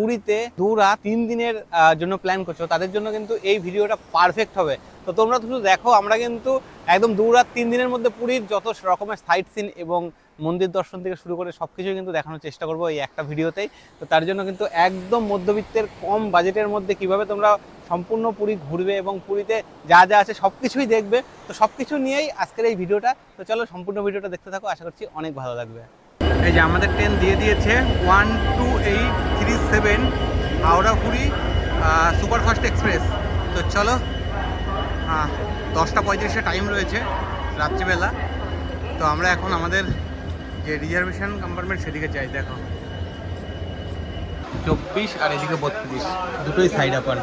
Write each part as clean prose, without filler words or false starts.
পুরীতে 2 রাত 3 দিনের জন্য প্ল্যান করছো তাদের জন্য কিন্তু এই ভিডিওটা পারফেক্ট হবে। তো তোমরা শুধু দেখো, আমরা কিন্তু একদম 2 রাত 3 দিনের মধ্যে পুরীর যত রকমের সাইট সিন এবং মন্দির দর্শন থেকে শুরু করে সবকিছু কিন্তু দেখানোর চেষ্টা করবো এই একটা ভিডিওতেই। তো তার জন্য কিন্তু একদম মধ্যবিত্তের কম বাজেটের মধ্যে কিভাবে তোমরা সম্পূর্ণ পুরী ঘুরবে এবং পুরীতে যা যা আছে সবকিছুই দেখবে, তো সবকিছু নিয়েই আজকের এই ভিডিওটা। তো চলো সম্পূর্ণ ভিডিওটা দেখতে থাকো, আশা করছি অনেক ভালো লাগবে। এই যে আমাদের ট্রেন দিয়ে দিয়েছে 12837 হাওড়া পুরী সুপারফাস্ট এক্সপ্রেস। তো চলো, 10টা 35-এ টাইম রয়েছে রাত্রিবেলা। তো আমরা এখন আমাদের যে রিজার্ভেশন কম্পার্টমেন্ট সেদিকে যাই। দেখো 24 আর এদিকে 32, দুটোই সাইড আপার।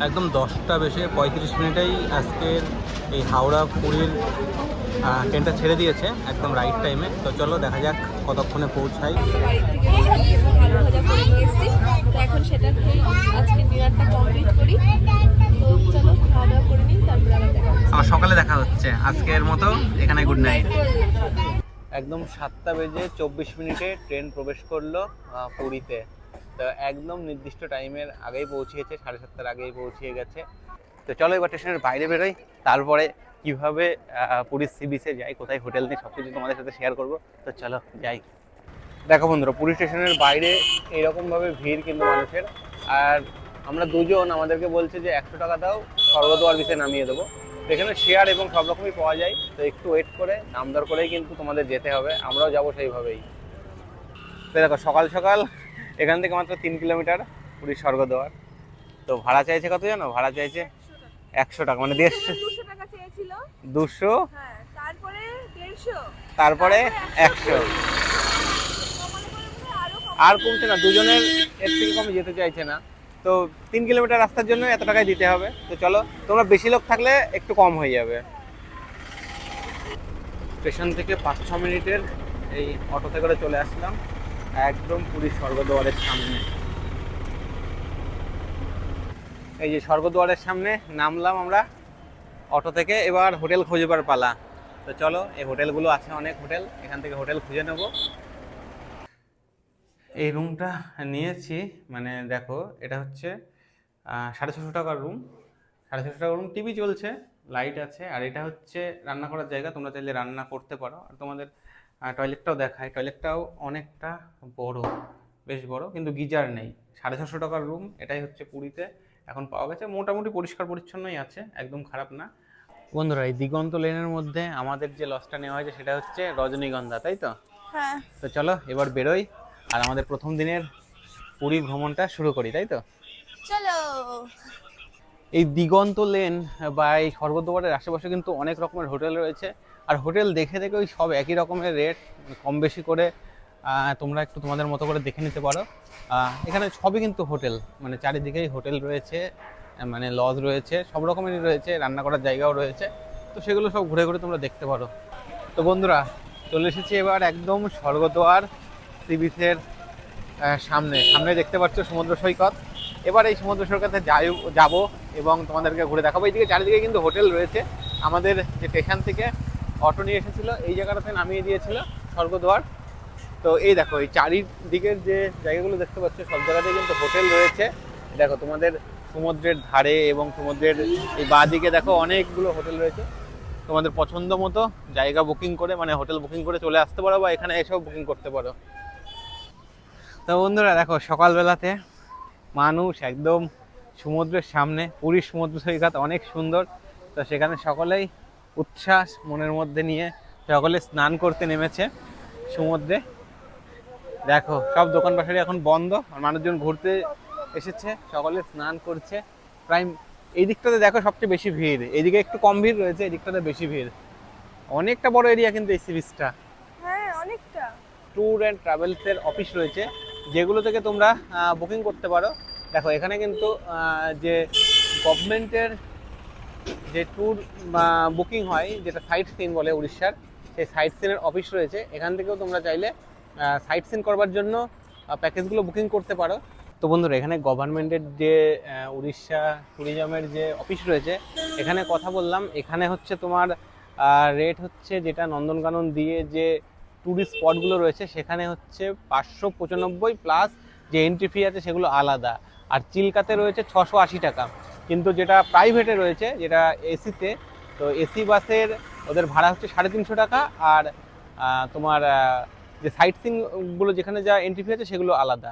একদম 10টা বেজে 35 মিনিটেই আজকের এই হাওড়া পুরীর ট্রেনটা ছেড়ে দিয়েছে একদম রাইট টাইমে। তো চলো দেখা যাক কতক্ষণে পৌঁছাই। এখন সেটা আজকে ডিনারটা কমপ্লিট করি। তো চলো খাওয়া দাওয়া করে নিই, তারপরে আবার দেখা হচ্ছে। আমার সকালে দেখা হচ্ছে, আজকের মতো এখানে গুড নাইট। একদম 7টা বেজে 24 মিনিটে ট্রেন প্রবেশ করলো পুরীতে। তো একদম নির্দিষ্ট টাইমের আগেই পৌঁছিয়েছে, 7:30টার আগেই পৌঁছিয়ে গেছে। তো চলো এবার স্টেশনের বাইরে বেরোই, তারপরে কিভাবে পুরীর সি বিচে যাই, কোথায় হোটেল নেই, সব কিছু তোমাদের সাথে শেয়ার করবো। তো চলো যাই। দেখো বন্ধুরা, পুরী স্টেশনের বাইরে এইরকমভাবে ভিড় কিন্তু মানুষের। আর আমরা দুজন, আমাদেরকে বলছে যে 100 টাকা দাও, স্বর্গদ্বার বিচে নামিয়ে দেবো। তো এখানে শেয়ার এবং সব রকমই পাওয়া যায়। তো একটু ওয়েট করে দাম দর করেই কিন্তু তোমাদের যেতে হবে, আমরাও যাবো সেইভাবেই। তো দেখো সকাল সকাল এখান থেকে মাত্র 3 কিলোমিটার পুরীর স্বর্গদ্বার। তো ভাড়া চাইছে কত জানো? ভাড়া চাইছে 100 টাকা, মানে 200 টাকা চেয়েছিল। 200, হ্যাঁ, তারপরে 150, তারপরে 100। আর কমছে না, দুজনের এর থেকে কমে যেতে চাইছে না। তো 3 কিলোমিটার রাস্তার জন্য এত টাকায় দিতে হবে। তো চলো, তোমরা বেশি লোক থাকলে একটু কম হয়ে যাবে। স্টেশন থেকে 5-6 মিনিটের এই অটোতে করে চলে আসলাম একদম পুরীর স্বর্গদ্বারের সামনে। এই যে স্বর্গদ্বারের সামনে নামলাম আমরা অটো থেকে। এবার হোটেল খুঁজবার পালা। তো চলো, এই হোটেলগুলো আছে, অনেক হোটেল, এখান থেকে হোটেল খুঁজে নেব। এই রুমটা নিয়েছি, মানে দেখো এটা হচ্ছে 650 টাকার রুম। 650 টাকার রুম, টিভি চলছে, লাইট আছে। আর এটা হচ্ছে রান্না করার জায়গা, তোমরা চাইলে রান্না করতে পারো। আর তোমাদের টয়লেটটাও দেখায়, টয়লেটটাও অনেকটা বড়, বেশ বড়, কিন্তু গিজার নেই। 650 টাকার রুম, এটাই হচ্ছে পুরীতে এখন পাওয়া গেছে। মোটামুটি পরিষ্কার পরিচ্ছন্নই আছে, একদম খারাপ না। বন্ধুরা, এই দিগন্ত লেনের মধ্যে আমাদের যে লজটা নেওয়া হয়েছে সেটা হচ্ছে রজনীগন্ধা, তাই তো? হ্যাঁ। তো চলো এবার বেরোই আর আমাদের প্রথম দিনের পুরী ভ্রমণটা শুরু করি, তাই তো? চলো। এই দিগন্ত লেন বা এই স্বর্গদ্বারের আশেপাশে কিন্তু অনেক রকমের হোটেল রয়েছে। আর হোটেল দেখে দেখে ওই সব একই রকমের রেট, কম বেশি করে তোমরা একটু তোমাদের মতো করে দেখে নিতে পারো। এখানে সবই কিন্তু হোটেল, মানে চারিদিকেই হোটেল রয়েছে, মানে লজ রয়েছে, সব রকমেরই রয়েছে, রান্না করার জায়গাও রয়েছে। তো সেগুলো সব ঘুরে ঘুরে তোমরা দেখতে পারো। তো বন্ধুরা, চলে এসেছি এবার একদম স্বর্গদ্বার সি বিচের সামনে। সামনে দেখতে পাচ্ছ সমুদ্র সৈকত। এবার এই সমুদ্র সৈকতে যাবো এবং তোমাদেরকে ঘুরে দেখাবো। এইদিকে চারিদিকে কিন্তু হোটেল রয়েছে। আমাদের যে স্টেশন থেকে অটো নিয়ে এসেছিলো এই জায়গাটাতে নামিয়ে দিয়েছিল স্বর্গদ্বার। তো এই দেখো, এই চারিদিকের যে জায়গাগুলো দেখতে পাচ্ছ সব জায়গাতেই কিন্তু হোটেল রয়েছে। দেখো তোমাদের সমুদ্রের ধারে এবং সমুদ্রের এই বাঁ দিকে দেখো অনেকগুলো হোটেল রয়েছে। তোমাদের পছন্দ মতো জায়গা বুকিং করে, মানে হোটেল বুকিং করে চলে আসতে পারো, বা এখানে এসেও বুকিং করতে পারো। তো বন্ধুরা দেখো, সকালবেলাতে মানুষ একদম সমুদ্রের সামনে, পুরীর সমুদ্র সৈকত অনেক সুন্দর। তো সেখানে সকলেই উচ্ছ্বাস মনের মধ্যে নিয়ে সকলে স্নান করতে নেমেছে সমুদ্রে। দেখো সব দোকান পাশারি এখন বন্ধ, আর মানুষজন ঘুরতে এসেছে, সকলে স্নান করছে। প্রায় এই দিকটাতে দেখো সবচেয়ে বেশি ভিড়, এইদিকে একটু কম ভিড় রয়েছে, এই দিকটাতে বেশি ভিড়। অনেকটা বড় এরিয়া কিন্তু এই সি বিচটা। হ্যাঁ, অনেকটা। ট্যুর অ্যান্ড ট্রাভেলসের অফিস রয়েছে, যেগুলো থেকে তোমরা বুকিং করতে পারো। দেখো এখানে কিন্তু যে গভর্নমেন্টের যে ট্যুর বুকিং হয়, যেটা সাইট সিন বলে উড়িষ্যার, সেই সাইট সিনের অফিস রয়েছে। এখান থেকেও তোমরা চাইলে সাইট সিন করবার জন্য প্যাকেজগুলো বুকিং করতে পারো। তো বন্ধুরা, এখানে গভর্নমেন্টের যে উড়িষ্যা ট্যুরিজমের যে অফিস রয়েছে এখানে কথা বললাম। এখানে হচ্ছে তোমার রেট হচ্ছে, যেটা নন্দনকানন দিয়ে যে ট্যুরিস্ট স্পটগুলো রয়েছে সেখানে হচ্ছে 595 প্লাস যে এন্ট্রি ফি আছে সেগুলো আলাদা। আর চিল্কাতে রয়েছে 680 টাকা, কিন্তু যেটা প্রাইভেটে রয়েছে, যেটা এসিতে, তো এসি বাসের ওদের ভাড়া হচ্ছে 350 টাকা। আর তোমার যে সাইট সিন গুলো যেখানে যা এন্ট্রি ফি আছে সেগুলো আলাদা।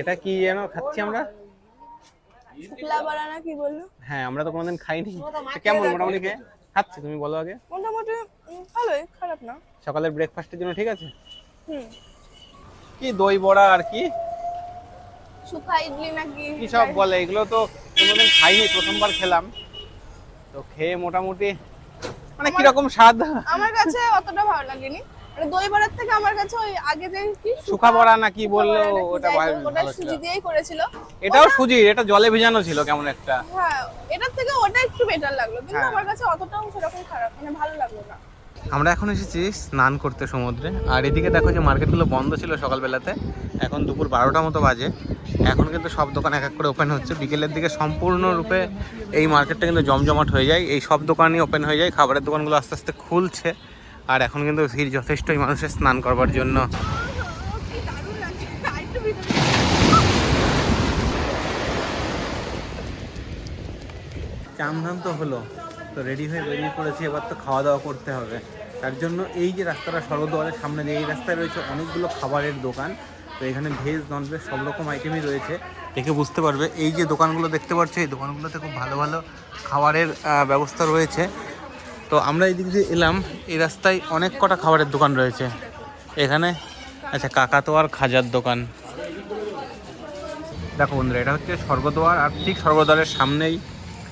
এটা কি যেন খাচ্ছি আমরা? শুকলা বড়া না কি বললো? হ্যাঁ, আমরা তো কোনোদিন খাইনি। কেমন মোটামুটি খেয়ে খাচ্ছি, তুমি বলো আগে। মোটামুটি ভালোই, খারাপ না। সকালের ব্রেকফাস্টের জন্য ঠিক আছে। হুম। কি দই বড়া আর কি শুকা ইডলি নাকি কি সব বলে, এগুলো তো কোনোদিন খাইনি, প্রথমবার খেলাম। তো খেয়ে মোটামুটি মানে কিরকম স্বাদ? আমার কাছে অতটা ভালো লাগেনি। মানে দই বড়ার থেকে আমার কাছে ওই আগে যে কি শুকা বড়া না কি বললো, ওটা ওটা ভালো ছিল। সুজি দিয়েই করেছিল। এটাও সুজি, এটা জলে ভেজানো ছিল কেমন একটা। হ্যাঁ, এটার থেকে ওটা একটু বেটার লাগলো, কিন্তু হ্যাঁ। আমার কাছে অতটাও সেরকম খারাপ, মানে ভালো লাগলো না। আমরা এখন এসেছি স্নান করতে সমুদ্রে। আর এদিকে দেখো যে মার্কেটগুলো বন্ধ ছিল সকালবেলাতে, এখন দুপুর 12টা মতো বাজে। এখন কিন্তু সব দোকান এক এক করে ওপেন হচ্ছে। বিকেলের দিকে সম্পূর্ণরূপে এই মার্কেটটা কিন্তু জমজমাট হয়ে যায়, এই সব দোকানই ওপেন হয়ে যায়। খাবারের দোকানগুলো আস্তে আস্তে খুলছে। আর এখন কিন্তু ভিড় যথেষ্টই মানুষের স্নান করবার জন্য। কি দারুণ লাগছে, আরেকটু ভিতরে। চান ধান তো হলো, তো রেডি হয়ে বেরিয়ে পড়েছি, এবার তো খাওয়া দাওয়া করতে হবে। তার জন্য এই যে রাস্তাটা স্বর্গদ্বারের সামনে দিয়ে, এই রাস্তায় রয়েছে অনেকগুলো খাবারের দোকান। তো এখানে ভেজ নন ভেজ সব রকম আইটেমই রয়েছে, দেখে বুঝতে পারবে। এই যে দোকানগুলো দেখতে পাচ্ছ, এই দোকানগুলোতে খুব ভালো ভালো খাবারের ব্যবস্থা রয়েছে। তো আমরা এই দিক দিয়ে এলাম, এই রাস্তায় অনেক কটা খাবারের দোকান রয়েছে এখানে। আচ্ছা, কাকাতোয়ার খাজার দোকান। দেখো বন্ধুরা, এটা হচ্ছে স্বর্গদ্বার, আর ঠিক স্বর্গদ্বারের সামনেই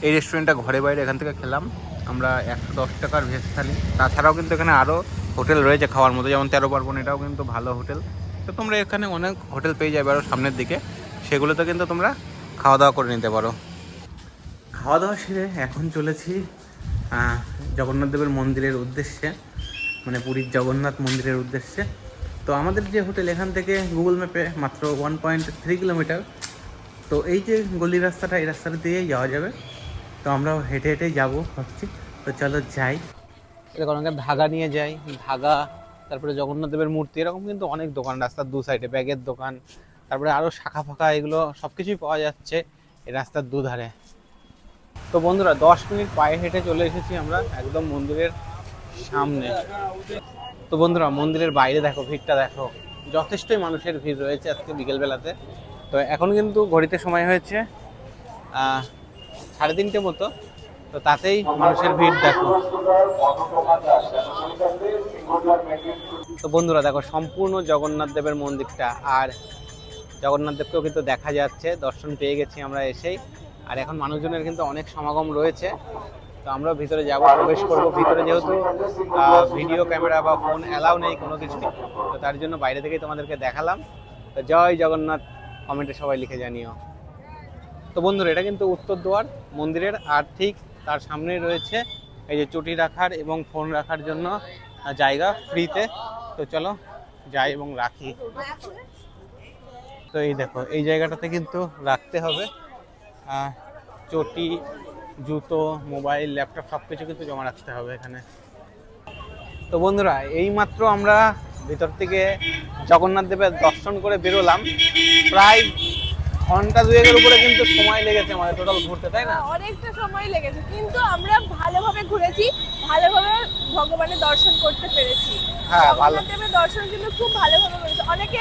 এই রেস্টুরেন্টটা। ঘরে বাইরে এখান থেকে খেলাম আমরা 110 টাকার ভেজ থালি। তাছাড়াও কিন্তু এখানে আরও হোটেল রয়েছে খাওয়ার মতো, যেমন 13 পার্বণ, এটাও কিন্তু ভালো হোটেল। তো তোমরা এখানে অনেক হোটেল পেয়ে যাবে আরও সামনের দিকে, সেগুলোতে কিন্তু তোমরা খাওয়া দাওয়া করে নিতে পারো। খাওয়া দাওয়া সেরে এখন চলেছি জগন্নাথ দেবের মন্দিরের উদ্দেশ্যে, মানে পুরীর জগন্নাথ মন্দিরের উদ্দেশ্যে। তো আমাদের যে হোটেল এখান থেকে গুগল ম্যাপে মাত্র 1.3 কিলোমিটার। তো এই যে গলি রাস্তাটা, এই রাস্তাটা দিয়েই যাওয়া যাবে। তো আমরাও হেঁটে হেঁটেই যাবো ভাবছি। তো চলো যাই। এরকম অনেক ধাগা নিয়ে যাই, ধাগা, তারপরে জগন্নাথ দেবের মূর্তি, এরকম কিন্তু অনেক দোকান রাস্তার দু সাইডে, ব্যাগের দোকান, তারপরে আরও শাখা ফাঁকা, এগুলো সব কিছুই পাওয়া যাচ্ছে এই রাস্তার দুধারে। তো বন্ধুরা, 10 মিনিট পায়ে হেঁটে চলে এসেছি আমরা একদম মন্দিরের সামনে। তো বন্ধুরা, মন্দিরের বাইরে দেখো, ভিড়টা দেখো, যথেষ্টই মানুষের ভিড় রয়েছে আজকে বিকেলবেলাতে। তো এখন কিন্তু ঘড়িতে সময় হয়েছে 3:30 মতো। তো তাতেই মানুষের ভিড় দেখো। তো বন্ধুরা দেখো, সম্পূর্ণ জগন্নাথ দেবের মন্দিরটা, আর জগন্নাথ দেবকেও কিন্তু দেখা যাচ্ছে, দর্শন পেয়ে গেছি আমরা এসেই। আর এখন মানুষজনের কিন্তু অনেক সমাগম রয়েছে। তো আমরা ভিতরে যাব, প্রবেশ করব ভিতরে, যেহেতু ভিডিও ক্যামেরা বা ফোন অ্যালাউ নেই কোনো কিছুই। তো তার জন্য বাইরে থেকেই তোমাদেরকে দেখালাম। তো জয় জগন্নাথ কমেন্টে সবাই লিখে জানিও। তো বন্ধুরা, এটা কিন্তু উত্তর দুয়ার মন্দিরের, আর ঠিক তার সামনেই রয়েছে এই যে চটি রাখার এবং ফোন রাখার জন্য জায়গা ফ্রিতে। তো চলো যাই এবং রাখি। তো এই দেখো, এই জায়গাটাতে কিন্তু রাখতে হবে চটি, জুতো, মোবাইল, ল্যাপটপ সব কিছু কিন্তু জমা রাখতে হবে এখানে। তো বন্ধুরা, এইমাত্র আমরা ভিতর থেকে জগন্নাথ দেবের দর্শন করে বেরোলাম। প্রায় ঘন্টা দুয়েকের উপরে কিন্তু সময় লেগেছে আমাদের টোটাল ঘুরতে, তাই না? অনেকটা সময় লেগেছে, কিন্তু আমরা ভালোভাবে ঘুরেছি, ভালোভাবে ভগবানের দর্শন করতে পেরেছি। হ্যাঁ, ভালো। জগন্নাথ দেবের দর্শন কিন্তু খুব ভালোভাবে করেছি। অনেকে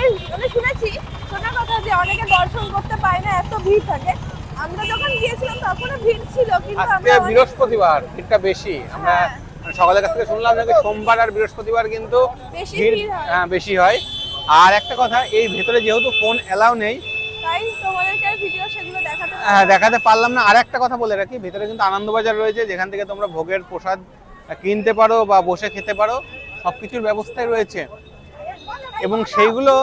শুনেছি, শোনা কথা যে অনেকে দর্শন করতে পায় না, এত ভিড় থাকে। আমরা যখন গিয়েছিলাম তখনও ভিড় ছিল, কিন্তু আজকে বৃহস্পতিবার, ভিড়টা বেশি। আমরা সকালের কাছ থেকে শুনলাম নাকি সোমবার আর বৃহস্পতিবার কিন্তু ভিড় বেশি হয়। আর একটা কথা, এই ভেতরে যেহেতু ফোন অ্যালাউ নেই, তাই তোমাদেরকে ভিডিও সেগুলো দেখাতে পারলাম না। আর একটা কথা বলে রাখি, ভেতরে কিন্তু আনন্দবাজার রয়েছে, যেখান থেকে তোমরা ভোগের প্রসাদ কিনতে পারো বা বসে খেতে পারো, সবকিছুর ব্যবস্থাই রয়েছে। এবং সেইগুলো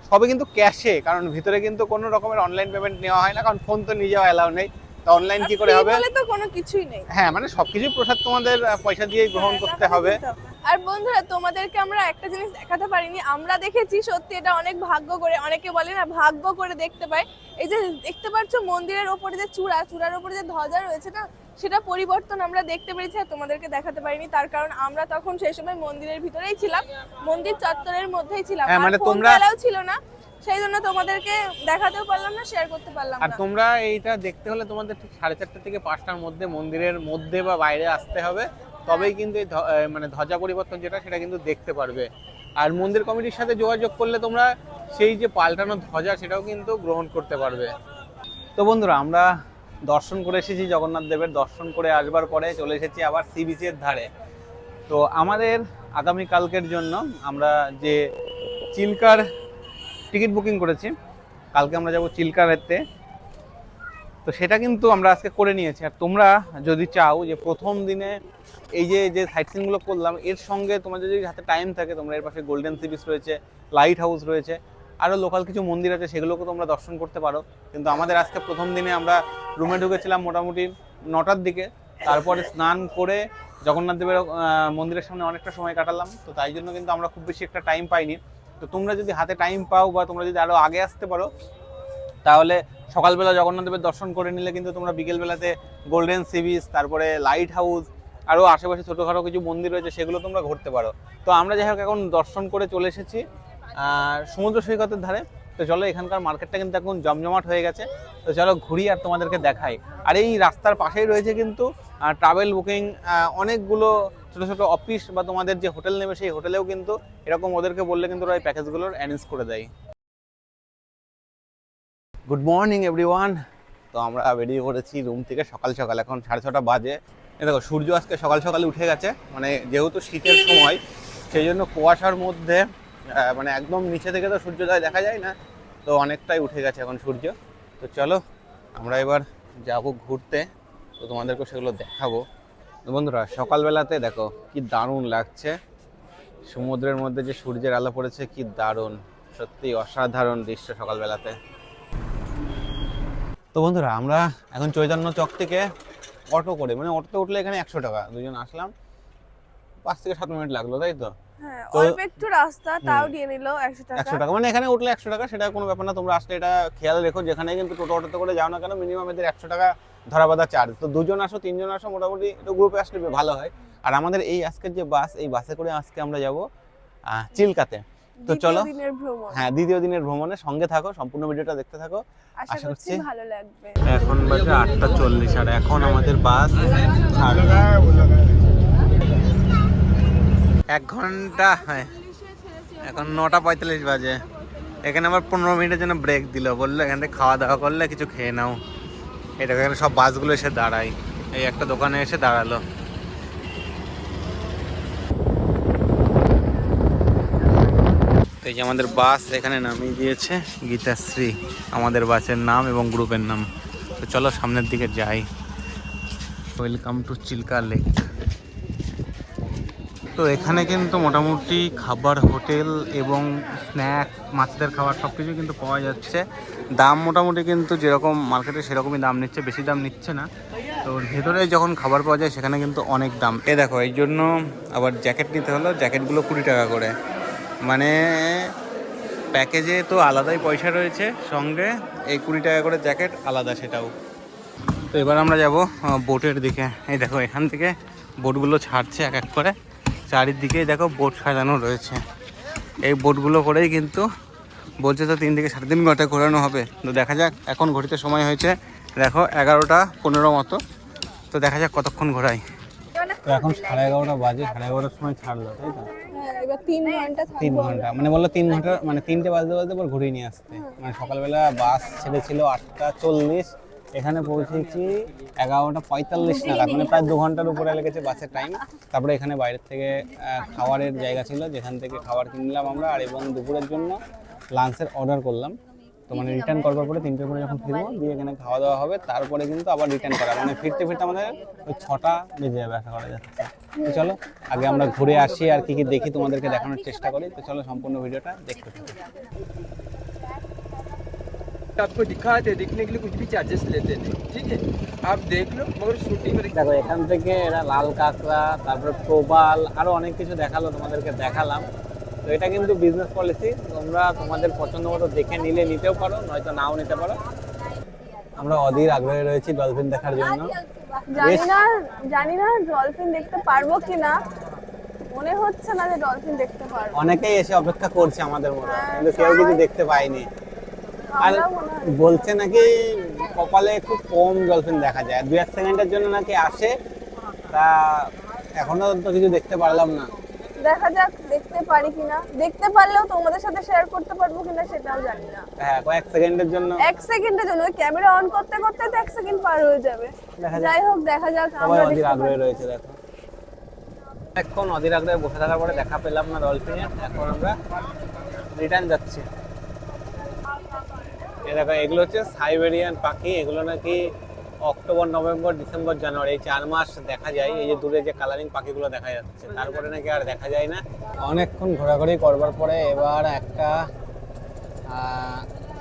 সবই কিন্তু ক্যাশে, কারণ ভিতরে কিন্তু কোনো রকমের অনলাইন পেমেন্ট নেওয়া হয় না, কারণ ফোন তো নিয়ে যাওয়া অ্যালাউ নেই। তো অনলাইন কি করে হবে? তো কোনো কিছুই নেই। হ্যাঁ, মানে সবকিছু প্রসাদ তোমাদের পয়সা দিয়েই গ্রহণ করতে হবে। আর বন্ধুরা, তোমাদেরকে আমরা একটা জিনিস দেখাতে পারিনি, আমরা দেখেছি সত্যি এটা অনেক ভাগ্য করে, অনেকে বলে না ভাগ্য করে দেখতে পায়। এই যে দেখতে পাচ্ছ মন্দিরের ওপরে যে চূড়ার ওপরে যে ধ্বজা রয়েছে না, সেটা পরিবর্তন আমরা দেখতে পেরেছি, আর তোমাদেরকে দেখাতে পারিনি। তার কারণ আমরা তখন সেই সময় মন্দিরের ভিতরেই ছিলাম, মন্দির চত্বরের মধ্যেই ছিলাম, হ্যাঁ, মানে আর ফোন তোমরা এলাও ছিল না। সেই জন্য তোমাদেরকে দেখাতেও পারলাম না, শেয়ার করতে পারলাম আর না। তোমরা এইটা দেখতে হলে তোমাদের ঠিক 4:30 থেকে 5টার মধ্যে মন্দিরের মধ্যে বা বাইরে আসতে হবে, তবেই কিন্তু এই মানে ধ্বজা পরিবর্তন যেটা সেটা কিন্তু দেখতে পারবে। আর মন্দির কমিটির সাথে যোগাযোগ করলে তোমরা সেই যে পাল্টানো ধ্বজা সেটাও কিন্তু গ্রহণ করতে পারবে। তো বন্ধুরা, আমরা দর্শন করে এসেছি, জগন্নাথ দেবের দর্শন করে আসবার পরে চলে এসেছি আবার সি বিচের ধারে। তো আমাদের আগামীকালকের জন্য আমরা যে চিল্কার টিকিট বুকিং করেছি, কালকে আমরা যাব চিল্কারেতে, তো সেটা কিন্তু আমরা আজকে করে নিয়েছি। আর তোমরা যদি চাও যে প্রথম দিনে এই যে সাইট সিনগুলো করলাম, এর সঙ্গে তোমাদের যদি হাতে টাইম থাকে, তোমরা এর পাশে গোল্ডেন সি বিচ রয়েছে, লাইট হাউস রয়েছে, আরও লোকাল কিছু মন্দির আছে, সেগুলোকে তোমরা দর্শন করতে পারো। কিন্তু আমাদের আজকে প্রথম দিনে আমরা রুমে ঢুকেছিলাম মোটামুটি 9টার দিকে, তারপরে স্নান করে জগন্নাথ দেবের মন্দিরের সামনে অনেকটা সময় কাটালাম। তো তাই জন্য কিন্তু আমরা খুব বেশি একটা টাইম পাইনি। তো তোমরা যদি হাতে টাইম পাও বা তোমরা যদি আরও আগে আসতে পারো, তাহলে সকালবেলা জগন্নাথ দেবের দর্শন করে নিলে কিন্তু তোমরা বিকেলবেলাতে গোল্ডেন সি বিচ, তারপরে লাইট হাউস, আরও আশেপাশে ছোটোখাটো কিছু মন্দির রয়েছে, সেগুলো তোমরা ঘুরতে পারো। তো আমরা যাই হোক এখন দর্শন করে চলে এসেছি সমুদ্র সৈকতের ধারে। তো চলো, এখানকার মার্কেটটা কিন্তু এখন জমজমাট হয়ে গেছে। তো চলো ঘুরি আর তোমাদেরকে দেখাই। আর এই রাস্তার পাশেই রয়েছে কিন্তু ট্রাভেল বুকিং অনেকগুলো ছোটো ছোটো অফিস, বা তোমাদের যে হোটেল নেবে সেই হোটেলেও কিন্তু এরকম ওদেরকে বললে কিন্তু ওরা এই প্যাকেজগুলোর অ্যারেঞ্জ করে দেয়। Good morning everyone. তো আমরা বেরিয়ে পড়েছি রুম থেকে সকাল সকাল, এখন 6:30 বাজে। দেখো সূর্য আজকে সকাল সকালে উঠে গেছে, মানে যেহেতু শীতের সময় সেই জন্য কুয়াশার মধ্যে মানে একদম নিচে থেকে তো সূর্যোদয় দেখা যায় না, তো অনেকটাই উঠে গেছে এখন সূর্য। তো চলো আমরা এবার যাব ঘুরতে, তো তোমাদেরকে সেগুলো দেখাবো। তো বন্ধুরা, সকালবেলাতে দেখো কি দারুণ লাগছে, সমুদ্রের মধ্যে যে সূর্যের আলো পড়েছে, কি দারুণ, সত্যি অসাধারণ দৃশ্য সকালবেলাতে। তো বন্ধুরা, আমরা এখন চৈতন্য চক থেকে অটো করে, মানে অটোতে উঠলে এখানে 100 টাকা, দুজন আসলাম, 5 থেকে 7 মিনিট লাগলো, তাই তো? হ্যাঁ, তো অল্প একটু রাস্তা, তাও দিয়ে নিল 100 টাকা। 100 টাকা, মানে এখানে উঠলে 100 টাকা, সেটা কোনো ব্যাপার না। তোমরা আসলে এটা খেয়াল রেখো, যেখানে কিন্তু টোটো অটোতে করে যাও না কেন, মিনিমাম এদের 100 টাকা ধরা বাঁধা চার্জ। তো 2জন আসো, 3জন আসো, মোটামুটি একটু গ্রুপে আসলে ভালো হয়। আর আমাদের এই আজকের যে বাস, এই বাসে করে আজকে আমরা যাব চিল্কাতে। তো চলো, দিনের ভ্রমণ। হ্যাঁ, দ্বিতীয় দিনের ভ্রমণে সঙ্গে থাকো, সম্পূর্ণ ভিডিওটা দেখতে থাকো, আশা করছি ভালো লাগবে। এখন বাজে 8:40 আর এখন আমাদের বাস 1 ঘন্টা, হ্যাঁ এখন 9:45 বাজে। এখানে আবার 15 মিনিটের জন্য ব্রেক দিল, বললো এখান থেকে খাওয়া দাওয়া করলে কিছু খেয়ে নাও। এটা এখানে সব বাসগুলো এসে দাঁড়ায়, এই একটা দোকানে এসে দাঁড়ালো। এই যে আমাদের বাস এখানে নামিয়ে দিয়েছে, গীতাশ্রী আমাদের বাসের নাম এবং গ্রুপের নাম। তো চলো সামনের দিকে যাই। Welcome to Chilika lake. তো এখানে কিন্তু মোটামুটি খাবার, হোটেল এবং স্ন্যাক্স, মাছেদের খাবার সব কিছু কিন্তু পাওয়া যাচ্ছে। দাম মোটামুটি কিন্তু যেরকম মার্কেটে সেরকমই দাম নিচ্ছে, বেশি দাম নিচ্ছে না। তো ভেতরে যখন খাবার পাওয়া যায় সেখানে কিন্তু অনেক দাম। এ দেখো, এই জন্য আবার জ্যাকেট নিতে হলো, জ্যাকেটগুলো 20 টাকা করে, মানে প্যাকেজে তো আলাদাই পয়সা রয়েছে, সঙ্গে এই 20 টাকা করে জ্যাকেট আলাদা সেটাও। তো এবার আমরা যাব বোটের দিকে। এই দেখো, এখান থেকে বোটগুলো ছাড়ছে এক এক করে, চারিদিকেই দেখো বোট সাজানো রয়েছে। এই বোটগুলো করেই কিন্তু বলছে তো 3 থেকে 3.5 ঘন্টা ঘোরানো হবে। তো দেখা যাক, এখন ঘড়িতে সময় হয়েছে দেখো 11:15 মতো, তো দেখা যাক কতক্ষণ ঘোরাই। তো এখন 11:30 বাজে, 11:30 সময় ছাড়লো, তাই তো? এবার 3 ঘন্টা 3 ঘন্টা, মানে বললো 3 ঘন্টা, মানে 3টে বাজতে বাজতে পর ঘুরিয়ে নিয়ে আসতে। মানে সকালবেলা বাস ছেড়েছিল 8:40, এখানে পৌঁছেছি 11:45 নাগাদ, মানে প্রায় 2 ঘন্টার উপরে লেগেছে বাসের টাইম। তারপরে এখানে বাইরের থেকে খাবারের জায়গা ছিল, যেখান থেকে খাবার কিনলাম আমরা, আর এবং দুপুরের জন্য লাঞ্চের অর্ডার করলাম। তো মানে রিটার্ন করবার পরে 3টের পরে যখন ফিরবো, দিয়ে এখানে খাওয়া দাওয়া হবে, তারপরে কিন্তু আবার রিটার্ন করা, মানে ফিরতে ফিরতে আমাদের ওই 6টা বেজে যাবে আশা করা যাচ্ছে। তো চলো আগে আমরা ঘুরে আসি আর কি কি দেখি তোমাদেরকে দেখানোর চেষ্টা করি। তো চলো সম্পূর্ণ ভিডিওটা দেখতে থাকো। आपको दिखाते देखने के लिए कुछ भी चार्जेस लेते नहीं, ठीक है, आप देख लो, मगर शूटिंग में দেখো এখান থেকে এরা লাল কাঁকড়া, তারপর প্রবাল, আরো অনেক কিছু দেখালো, তোমাদেরকে দেখালাম। তো এটা কিন্তু বিজনেস পলিসি, তোমরা তোমাদের পছন্দ মতো দেখে নিলে নিতেও পারো, নয়তো নাও নিতে পারো। আমরা অধীর আগ্রহে রয়েছি ডলফিন দেখার জন্য। জানি না ডলফিন দেখতে পারবো কিনা, মনে হচ্ছে না যে ডলফিন দেখতে পারবো। অনেকেই এসে অপেক্ষা করছে আমাদের মতো, হ্যাঁ, কিন্তু কেউ কিছু সবাই- দেখতে পায়নি। আর আমরা মনে হয় বলছে নাকি কপালে খুব কম ডলফিন দেখা যায়, 2-1 সেকেন্ডের জন্য নাকি আসে, তা এখনো তো কিছু দেখতে পারলাম না। দেখা যাক দেখতে পারি কিনা, দেখতে পারলেও তোমাদের সাথে শেয়ার করতে পারবো কিনা সেটাও জানি না। হ্যাঁ, কয়েক সেকেন্ডের জন্য 1 সেকেন্ডের জন্য ক্যামেরা অন করতে করতে তো 1 সেকেন্ড পার হয়ে যাবে। দেখা যাক। যাই হোক দেখা যাক, সবাই আমরা অধীর দেখতে আগ্রহে পারি। রয়েছে। দেখো এখন অধীর আগ্রহে বসে থাকার পরে দেখা পেলাম না ডলফিনের, এখন আমরা রিটার্ন যাচ্ছি। দেখো এগুলো হচ্ছে সাইবেরিয়ান পাখি, এগুলো নাকি অক্টোবর, নভেম্বর, ডিসেম্বর, জানুয়ারি এই 4 মাস দেখা যায়। এই যে দূরে যে কালারিং পাখিগুলো দেখা যাচ্ছে, তারপরে নাকি আর দেখা যায় না। অনেকক্ষণ ঘোরাঘুরি করবার পরে এবার একটা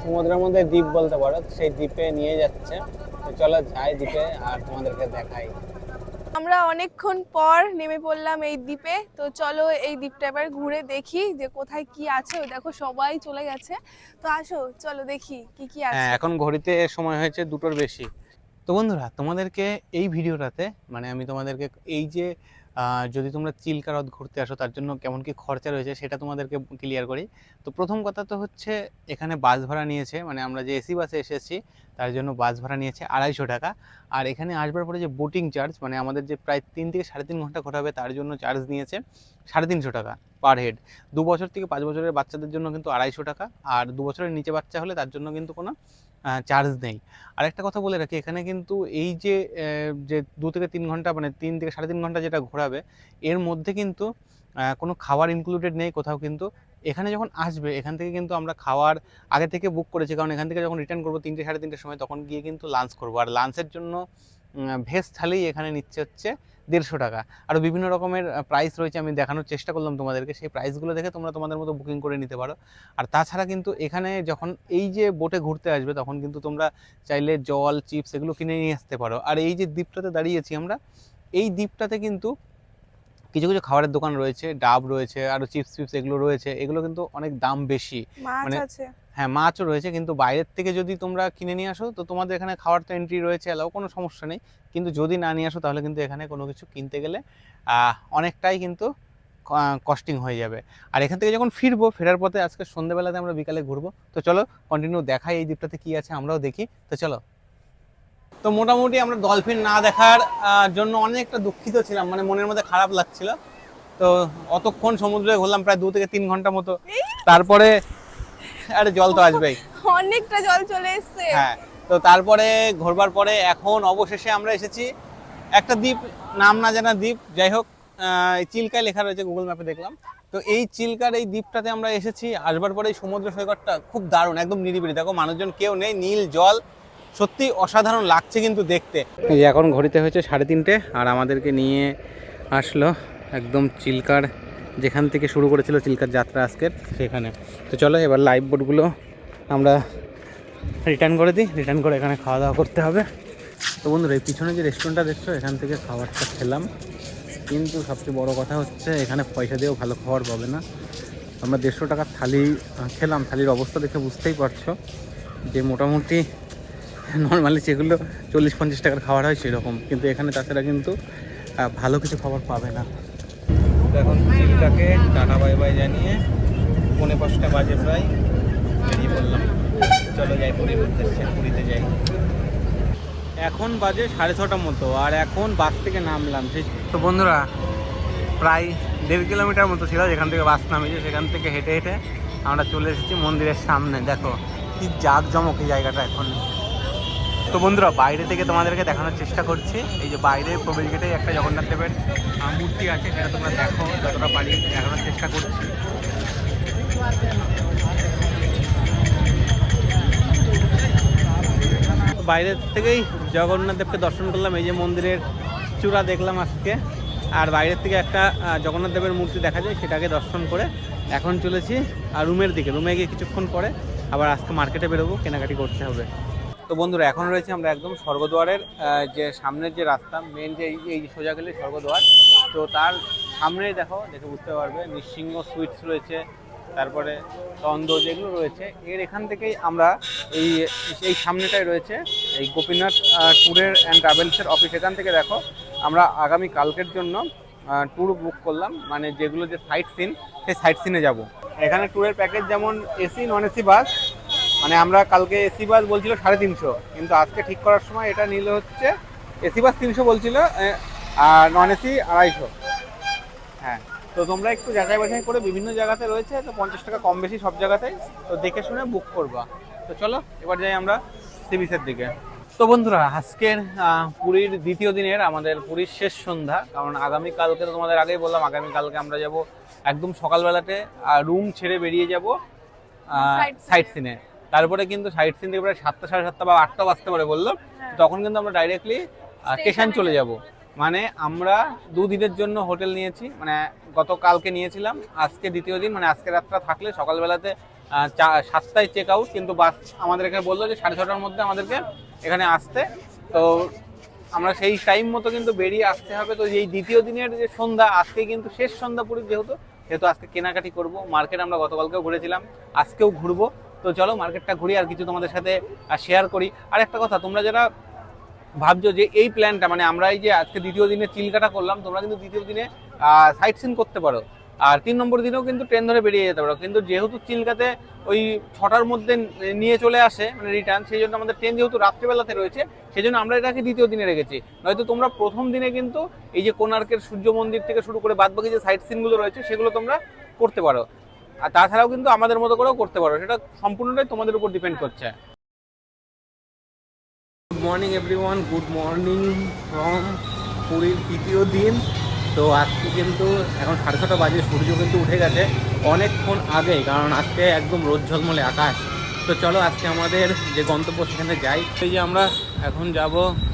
সমুদ্রের মধ্যে দ্বীপ বলতে পারো, সেই দ্বীপে নিয়ে যাচ্ছে। তো চলো যাই দ্বীপে আর তোমাদেরকে দেখাই। আমরা অনেকক্ষণ পর নেমে পড়লাম এই দ্বীপে। তো চলো এই দ্বীপটা এবার ঘুরে দেখি যে কোথায় কি আছে। ওই দেখো সবাই চলে গেছে, তো আসো চলো দেখি কি কি আছে। হ্যাঁ, এখন ঘড়িতে সময় হয়েছে 2টোর বেশি। তো বন্ধুরা, তোমাদেরকে এই ভিডিওটাতে মানে আমি তোমাদেরকে এই যে যদি তোমরা চিল্কা হ্রদ ঘুরতে আসো তার জন্য কেমন কি খরচা রয়েছে সেটা তোমাদেরকে ক্লিয়ার করি। তো প্রথম কথা তো হচ্ছে এখানে বাস ভাড়া নিয়েছে, মানে আমরা যে এসি বাসে এসেছি তার জন্য বাস ভাড়া নিয়েছে 250 টাকা। আর এখানে আসবার পরে যে বোটিং চার্জ, মানে আমাদের যে প্রায় 3 থেকে 3.5 ঘন্টা ঘোরাবে তার জন্য চার্জ নিয়েছে 350 টাকা পার হেড। 2 বছর থেকে 5 বছরের বাচ্চাদের জন্য কিন্তু 250 টাকা, আর 2 বছরের নিচে বাচ্চা হলে তার জন্য কিন্তু কোনো চার্জ নেই। আরেকটা কথা বলে রাখি, এখানে কিন্তু এই যে 2 থেকে 3 ঘন্টা, মানে 3 থেকে 3.5 ঘন্টা যেটা ঘোরাবে, এর মধ্যে কিন্তু কোনো খাবার ইনক্লুডেড নেই কোথাও। কিন্তু এখানে যখন আসবে এখান থেকে কিন্তু আমরা খাওয়ার আগে থেকে বুক করেছি, কারণ এখান থেকে যখন রিটার্ন করবো 3টে 3:30টার সময়, তখন গিয়ে কিন্তু লাঞ্চ করবো। আর লাঞ্চের জন্য ভেজ থালি এখানে নিচ্ছে হচ্ছে 150 টাকা। আরও বিভিন্ন রকমের প্রাইস রয়েছে, আমি দেখানোর চেষ্টা করলাম তোমাদেরকে। সেই প্রাইসগুলো দেখে তোমরা তোমাদের মতো বুকিং করে নিতে পারো। আর তাছাড়া কিন্তু এখানে যখন এই যে বোটে ঘুরতে আসবে তখন কিন্তু তোমরা চাইলে জল, চিপস এগুলো কিনে নিয়ে আসতে পারো। আর এই যে দ্বীপটাতে দাঁড়িয়েছি আমরা, এই দ্বীপটাতে কিন্তু কিছু কিছু খাবারের দোকান রয়েছে, ডাব রয়েছে, আরও চিপস ফিপস এগুলো রয়েছে। এগুলো কিন্তু অনেক দাম বেশি। মাছ মানে আছে। হ্যাঁ, মাছও রয়েছে, কিন্তু বাইরের থেকে যদি তোমরা কিনে নিয়ে আসো তো তোমাদের এখানে খাওয়ার তো এন্ট্রি রয়েছে, এলাও, কোনো সমস্যা নেই। কিন্তু যদি না নিয়ে আসো তাহলে কিন্তু এখানে কোনো কিছু কিনতে গেলে অনেকটাই কিন্তু কস্টিং হয়ে যাবে। আর এখান থেকে যখন ফেরার পথে আজকে সন্ধ্যেবেলাতে আমরা বিকালে ঘুরবো। তো চলো কন্টিনিউ দেখাই এই দ্বীপটাতে কি আছে, আমরাও দেখি। তো চলো। তো মোটামুটি আমরা ডলফিন না দেখার জন্য অনেকটা দুঃখিত ছিলাম, মানে মনের মধ্যে খারাপ লাগছিল। তো অতক্ষণ সমুদ্রে ঘুরলাম প্রায় 2 থেকে 3 ঘন্টা মতো, তারপরে আরে জল তো আসবেই, অনেকটা জল চলে এসেছে। হ্যাঁ। তো তারপরে ঘোরবার পরে এখন অবশেষে আমরা এসেছি একটা দ্বীপ, নাম না জানা দ্বীপ, যাই হোক চিল্কায় লেখা রয়েছে গুগল ম্যাপে দেখলাম। তো এই চিল্কার এই দ্বীপটাতে আমরা এসেছি। আসবার পরে এই সমুদ্র সৈকতটা খুব দারুণ, একদম নিরিবিলি। দেখো মানুষজন কেউ নেই, নীল জল, সত্যি অসাধারণ লাগছে কিন্তু দেখতে। এই যে এখন ঘড়িতে হয়েছে 3:30, আর আমাদেরকে নিয়ে আসলো একদম চিল্কার, যেখান থেকে শুরু করেছিল চিল্কার যাত্রা আজকের, সেখানে। তো চলো এবার লাইভ বোটগুলো আমরা রিটার্ন করে দিই, রিটার্ন করে এখানে খাওয়া দাওয়া করতে হবে। তো বন্ধুরা, এই পিছনে যে রেস্টুরেন্টটা দেখছো এখান থেকে খাবারটা খেলাম, কিন্তু সবচেয়ে বড় কথা হচ্ছে এখানে পয়সা দিয়েও ভালো খাবার পাবে না। আমরা 150 টাকার থালি খেলাম, থালির অবস্থা দেখে বুঝতেই পারছো যে মোটামুটি নর্মালি যেগুলো 40-50 টাকার খাবার হয় সেরকম, কিন্তু এখানে তাছাড়া কিন্তু ভালো কিছু খাবার পাবে না। এখন চিল্কাকে টাটা বাই বাই জানিয়ে 5:45 বাজে প্রায় বেরিয়ে পড়লাম। চলো যাই পুরীর উদ্দেশ্যে, পুরীতে যাই। এখন বাজে 6:30টার মতো, আর এখন বাস থেকে নামলাম। তো বন্ধুরা, প্রায় 1.5 কিলোমিটার মতো ছিল যেখান থেকে বাস নামিয়েছে, সেখান থেকে হেঁটে হেঁটে আমরা চলে এসেছি মন্দিরের সামনে। দেখো কি জাঁকজমক এই জায়গাটা এখন। তো বন্ধুরা, বাইরে থেকে তোমাদেরকে দেখানোর চেষ্টা করছি। এই যে বাইরে প্রবেশ গেটে একটা জগন্নাথ দেবের মূর্তি আছে, সেটা তোমরা দেখো, যতটা পারি দেখানোর চেষ্টা করছি। বাইরের থেকেই জগন্নাথ দেবকে দর্শন করলাম, এই যে মন্দিরের চূড়া দেখলাম আজকে। আর বাইরের থেকে একটা জগন্নাথ দেবের মূর্তি দেখা যায়, সেটাকে দর্শন করে এখন চলেছি আর রুমের দিকে। রুমে গিয়ে কিছুক্ষণ পরে আবার আজকে মার্কেটে বেরোবো, কেনাকাটি করতে হবে। তো বন্ধুরা, এখন রয়েছে আমরা একদম স্বর্গদ্বারের যে সামনের যে রাস্তা, মেন যে এই যে সোজা গেলে স্বর্গদ্বার, তো তার সামনেই দেখো, দেখে বুঝতে পারবে নৃসিংহ সুইটস রয়েছে, তারপরে তন্দ যেগুলো রয়েছে। এর এখান থেকেই আমরা এই সামনেটাই রয়েছে এই গোপীনাথ ট্যুরের অ্যান্ড ট্রাভেলসের অফিস। এখান থেকে দেখো আমরা আগামী কালকের জন্য ট্যুর বুক করলাম, মানে যেগুলো যে সাইট সিন, সেই সাইট সিনে যাব। এখানে ট্যুরের প্যাকেজ যেমন এসি নন এসি বাস, মানে আমরা কালকে এসি বাস বলছিল 350, কিন্তু আজকে ঠিক করার সময় এটা নিলে হচ্ছে এসি বাস 300 বলছিল, আর নন এসি 250। হ্যাঁ, তো তোমরা একটু যাচাই বাছাই করে, বিভিন্ন জায়গাতে রয়েছে তো 50 টাকা কম বেশি সব জায়গাতেই, তো দেখে শুনে বুক করবা। তো চলো এবার যাই আমরা সি বিচের দিকে। তো বন্ধুরা, আজকের পুরীর দ্বিতীয় দিনের আমাদের পুরীর শেষ সন্ধ্যা, কারণ আগামীকালকে তো তোমাদের আগেই বললাম, আগামীকালকে আমরা যাব একদম সকালবেলাতে রুম ছেড়ে বেরিয়ে যাব সাইট সিনে। তারপরে কিন্তু সাইট সিন থেকে প্রায় 7টা, 7:30 বা 8টা বাজতে পারে বললো, তখন কিন্তু আমরা ডাইরেক্টলি স্টেশন চলে যাব। মানে আমরা 2 দিনের জন্য হোটেল নিয়েছি, মানে গতকালকে নিয়েছিলাম, আজকে দ্বিতীয় দিন, মানে আজকে রাতটা থাকলে সকালবেলাতে 7টায় চেক আউট, কিন্তু বাস আমাদের এখানে বললো যে 6:30টার মধ্যে আমাদেরকে এখানে আসতে। তো আমরা সেই টাইম মতো কিন্তু বেরিয়ে আসতে হবে। তো এই দ্বিতীয় দিনের যে সন্ধ্যা, আজকে কিন্তু শেষ সন্ধ্যা পুরীর, যেহেতু আজকে কেনাকাটি করব। মার্কেট আমরা গতকালকেও ঘুরেছিলাম, আজকেও ঘুরবো। তো চলো মার্কেটটা ঘুরি আর কিছু তোমাদের সাথে শেয়ার করি। আর একটা কথা, তোমরা যারা ভাবছো যে এই প্ল্যানটা, মানে আমরা এই যে আজকে দ্বিতীয় দিনে চিলকাটা করলাম, তোমরা কিন্তু দ্বিতীয় দিনে সাইট সিন করতে পারো, আর 3 নম্বর দিনেও কিন্তু ট্রেন ধরে বেরিয়ে যেতে পারো। কিন্তু যেহেতু চিলকাতে ওই 6টার মধ্যে নিয়ে চলে আসে, মানে রিটার্ন, সেই জন্য আমাদের ট্রেন যেহেতু রাত্রিবেলাতে রয়েছে, সেই জন্য আমরা এটাকে দ্বিতীয় দিনে রেখেছি। নয়তো তোমরা প্রথম দিনে কিন্তু এই যে কোণার্কের সূর্য মন্দির থেকে শুরু করে বাদবাকি যে সাইট সিনগুলো রয়েছে সেগুলো তোমরা করতে পারো। আর তাছাড়াও কিন্তু আমাদের মতো করেও করতে পারো, সেটা সম্পূর্ণটাই তোমাদের উপর ডিপেন্ড করছে। Good morning everyone, good morning from পুরীর তৃতীয় দিন। তো আজকে কিন্তু এখন 6:30 বাজে, সূর্য কিন্তু উঠে গেছে অনেকক্ষণ আগেই, কারণ আজকে একদম রোদ ঝলমলে আকাশ। তো চলো আজকে আমাদের যে গন্তব্য সেখানে যাই। এই যে আমরা এখন যাব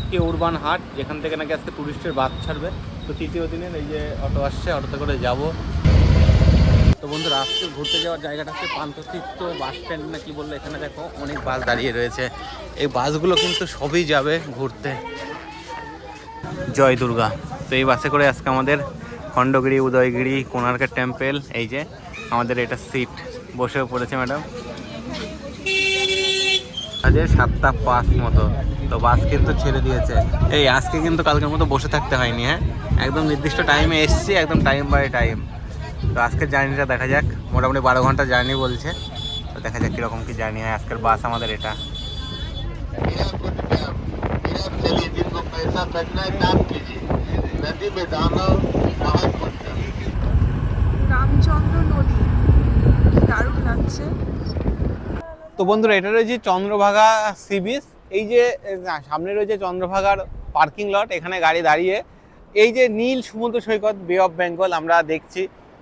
কি উরবান হাট, যেখান থেকে নাকি আজকে টুরিস্টের বাস ছাড়বে। তো তৃতীয় দিনের এই যে অটো আসছে, অটোতে করে যাব। তো বন্ধুরা, আজকে ঘুরতে যাওয়ার জায়গাটা হচ্ছে পান্থতীর্থ বাস স্ট্যান্ড না কি বললো, এখানে দেখো অনেক বাস দাঁড়িয়ে রয়েছে। এই বাসগুলো কিন্তু সবই যাবে ঘুরতে জয় দুর্গা। তো এই বাসে করে আজকে আমাদের খণ্ডগিরি, উদয়গিরি, কোণার্কের টেম্পল, এই যে আমাদের এটা সিট, বসেও পড়েছে ম্যাডাম। আজ 7:05 মতো, তো বাস কিন্তু ছেড়ে দিয়েছে। এই আজকে কিন্তু কালকের মতো বসে থাকতে হয়নি, হ্যাঁ, একদম নির্দিষ্ট টাইমে এসছি, একদম টাইম বাই টাইম। তো আজকের জার্নিটা দেখা যাক, মোটামুটি 12 ঘন্টা জার্নি বলছে। তো দেখা যাক কীরকম কী জার্নি হয়। আজকের বাস আমাদের এটা। রামচন্দ্র নদী, দারুণ লাগছে। তো বন্ধুরা, এটা রয়েছে চন্দ্রভাগা সি বিচ। এই যে সামনে রয়েছে চন্দ্রভাগার পার্কিং লট, এখানে গাড়ি দাঁড়িয়ে এই যে নীল সমুদ্র সৈকত, বে অফ বেঙ্গল আমরা দেখছি।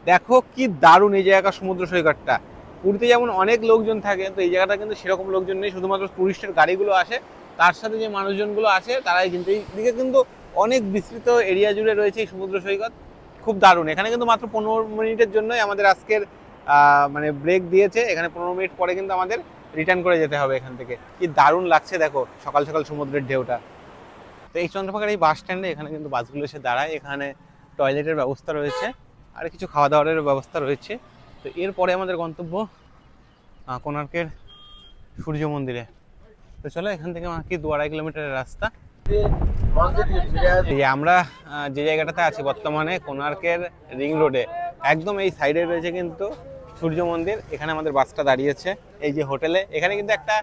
দেখো কি দারুণ এই জায়গাটা, সমুদ্র সৈকতটা। পুরীতে যেমন অনেক লোকজন থাকে, তো এই জায়গাটা কিন্তু সেরকম লোকজন নেই, শুধুমাত্র টুরিস্টের গাড়িগুলো আসে, তার সাথে যে মানুষজনগুলো আসে তারাই কিন্তু। এইদিকে কিন্তু অনেক বিস্তৃত এরিয়া জুড়ে রয়েছে এই সমুদ্র সৈকত, খুব দারুণ। এখানে কিন্তু মাত্র 15 মিনিটের জন্যই আমাদের আজকের মানে ব্রেক দিয়েছে। এখানে 15 মিনিট পরে কিন্তু আমাদের রিটার্ন করে যেতে হবে এখান থেকে। কি দারুণ লাগছে দেখো সকাল সকাল সমুদ্রের ঢেউটা। তো এই চন্দ্রভাগার এই বাস স্ট্যান্ডে এখানে কিন্তু বাসগুলো এসে দাঁড়ায়। এখানে টয়লেটের ব্যবস্থা রয়েছে আর কিছু খাওয়া দাওয়ার ব্যবস্থা রয়েছে। তো এরপরে আমাদের গন্তব্য কোণার্কের সূর্য মন্দিরে। তো চলো, এখান থেকে কি 2-2.5 কিলোমিটারের রাস্তা। এই আমরা যে জায়গাটাতে আছি বর্তমানে, কোণার্কের রিং রোডে একদম এই সাইডে রয়েছে কিন্তু সূর্য মন্দির। এখানে আমাদের বাসটা দাঁড়িয়েছে এই যে হোটেলে। এখানে কিন্তু একটা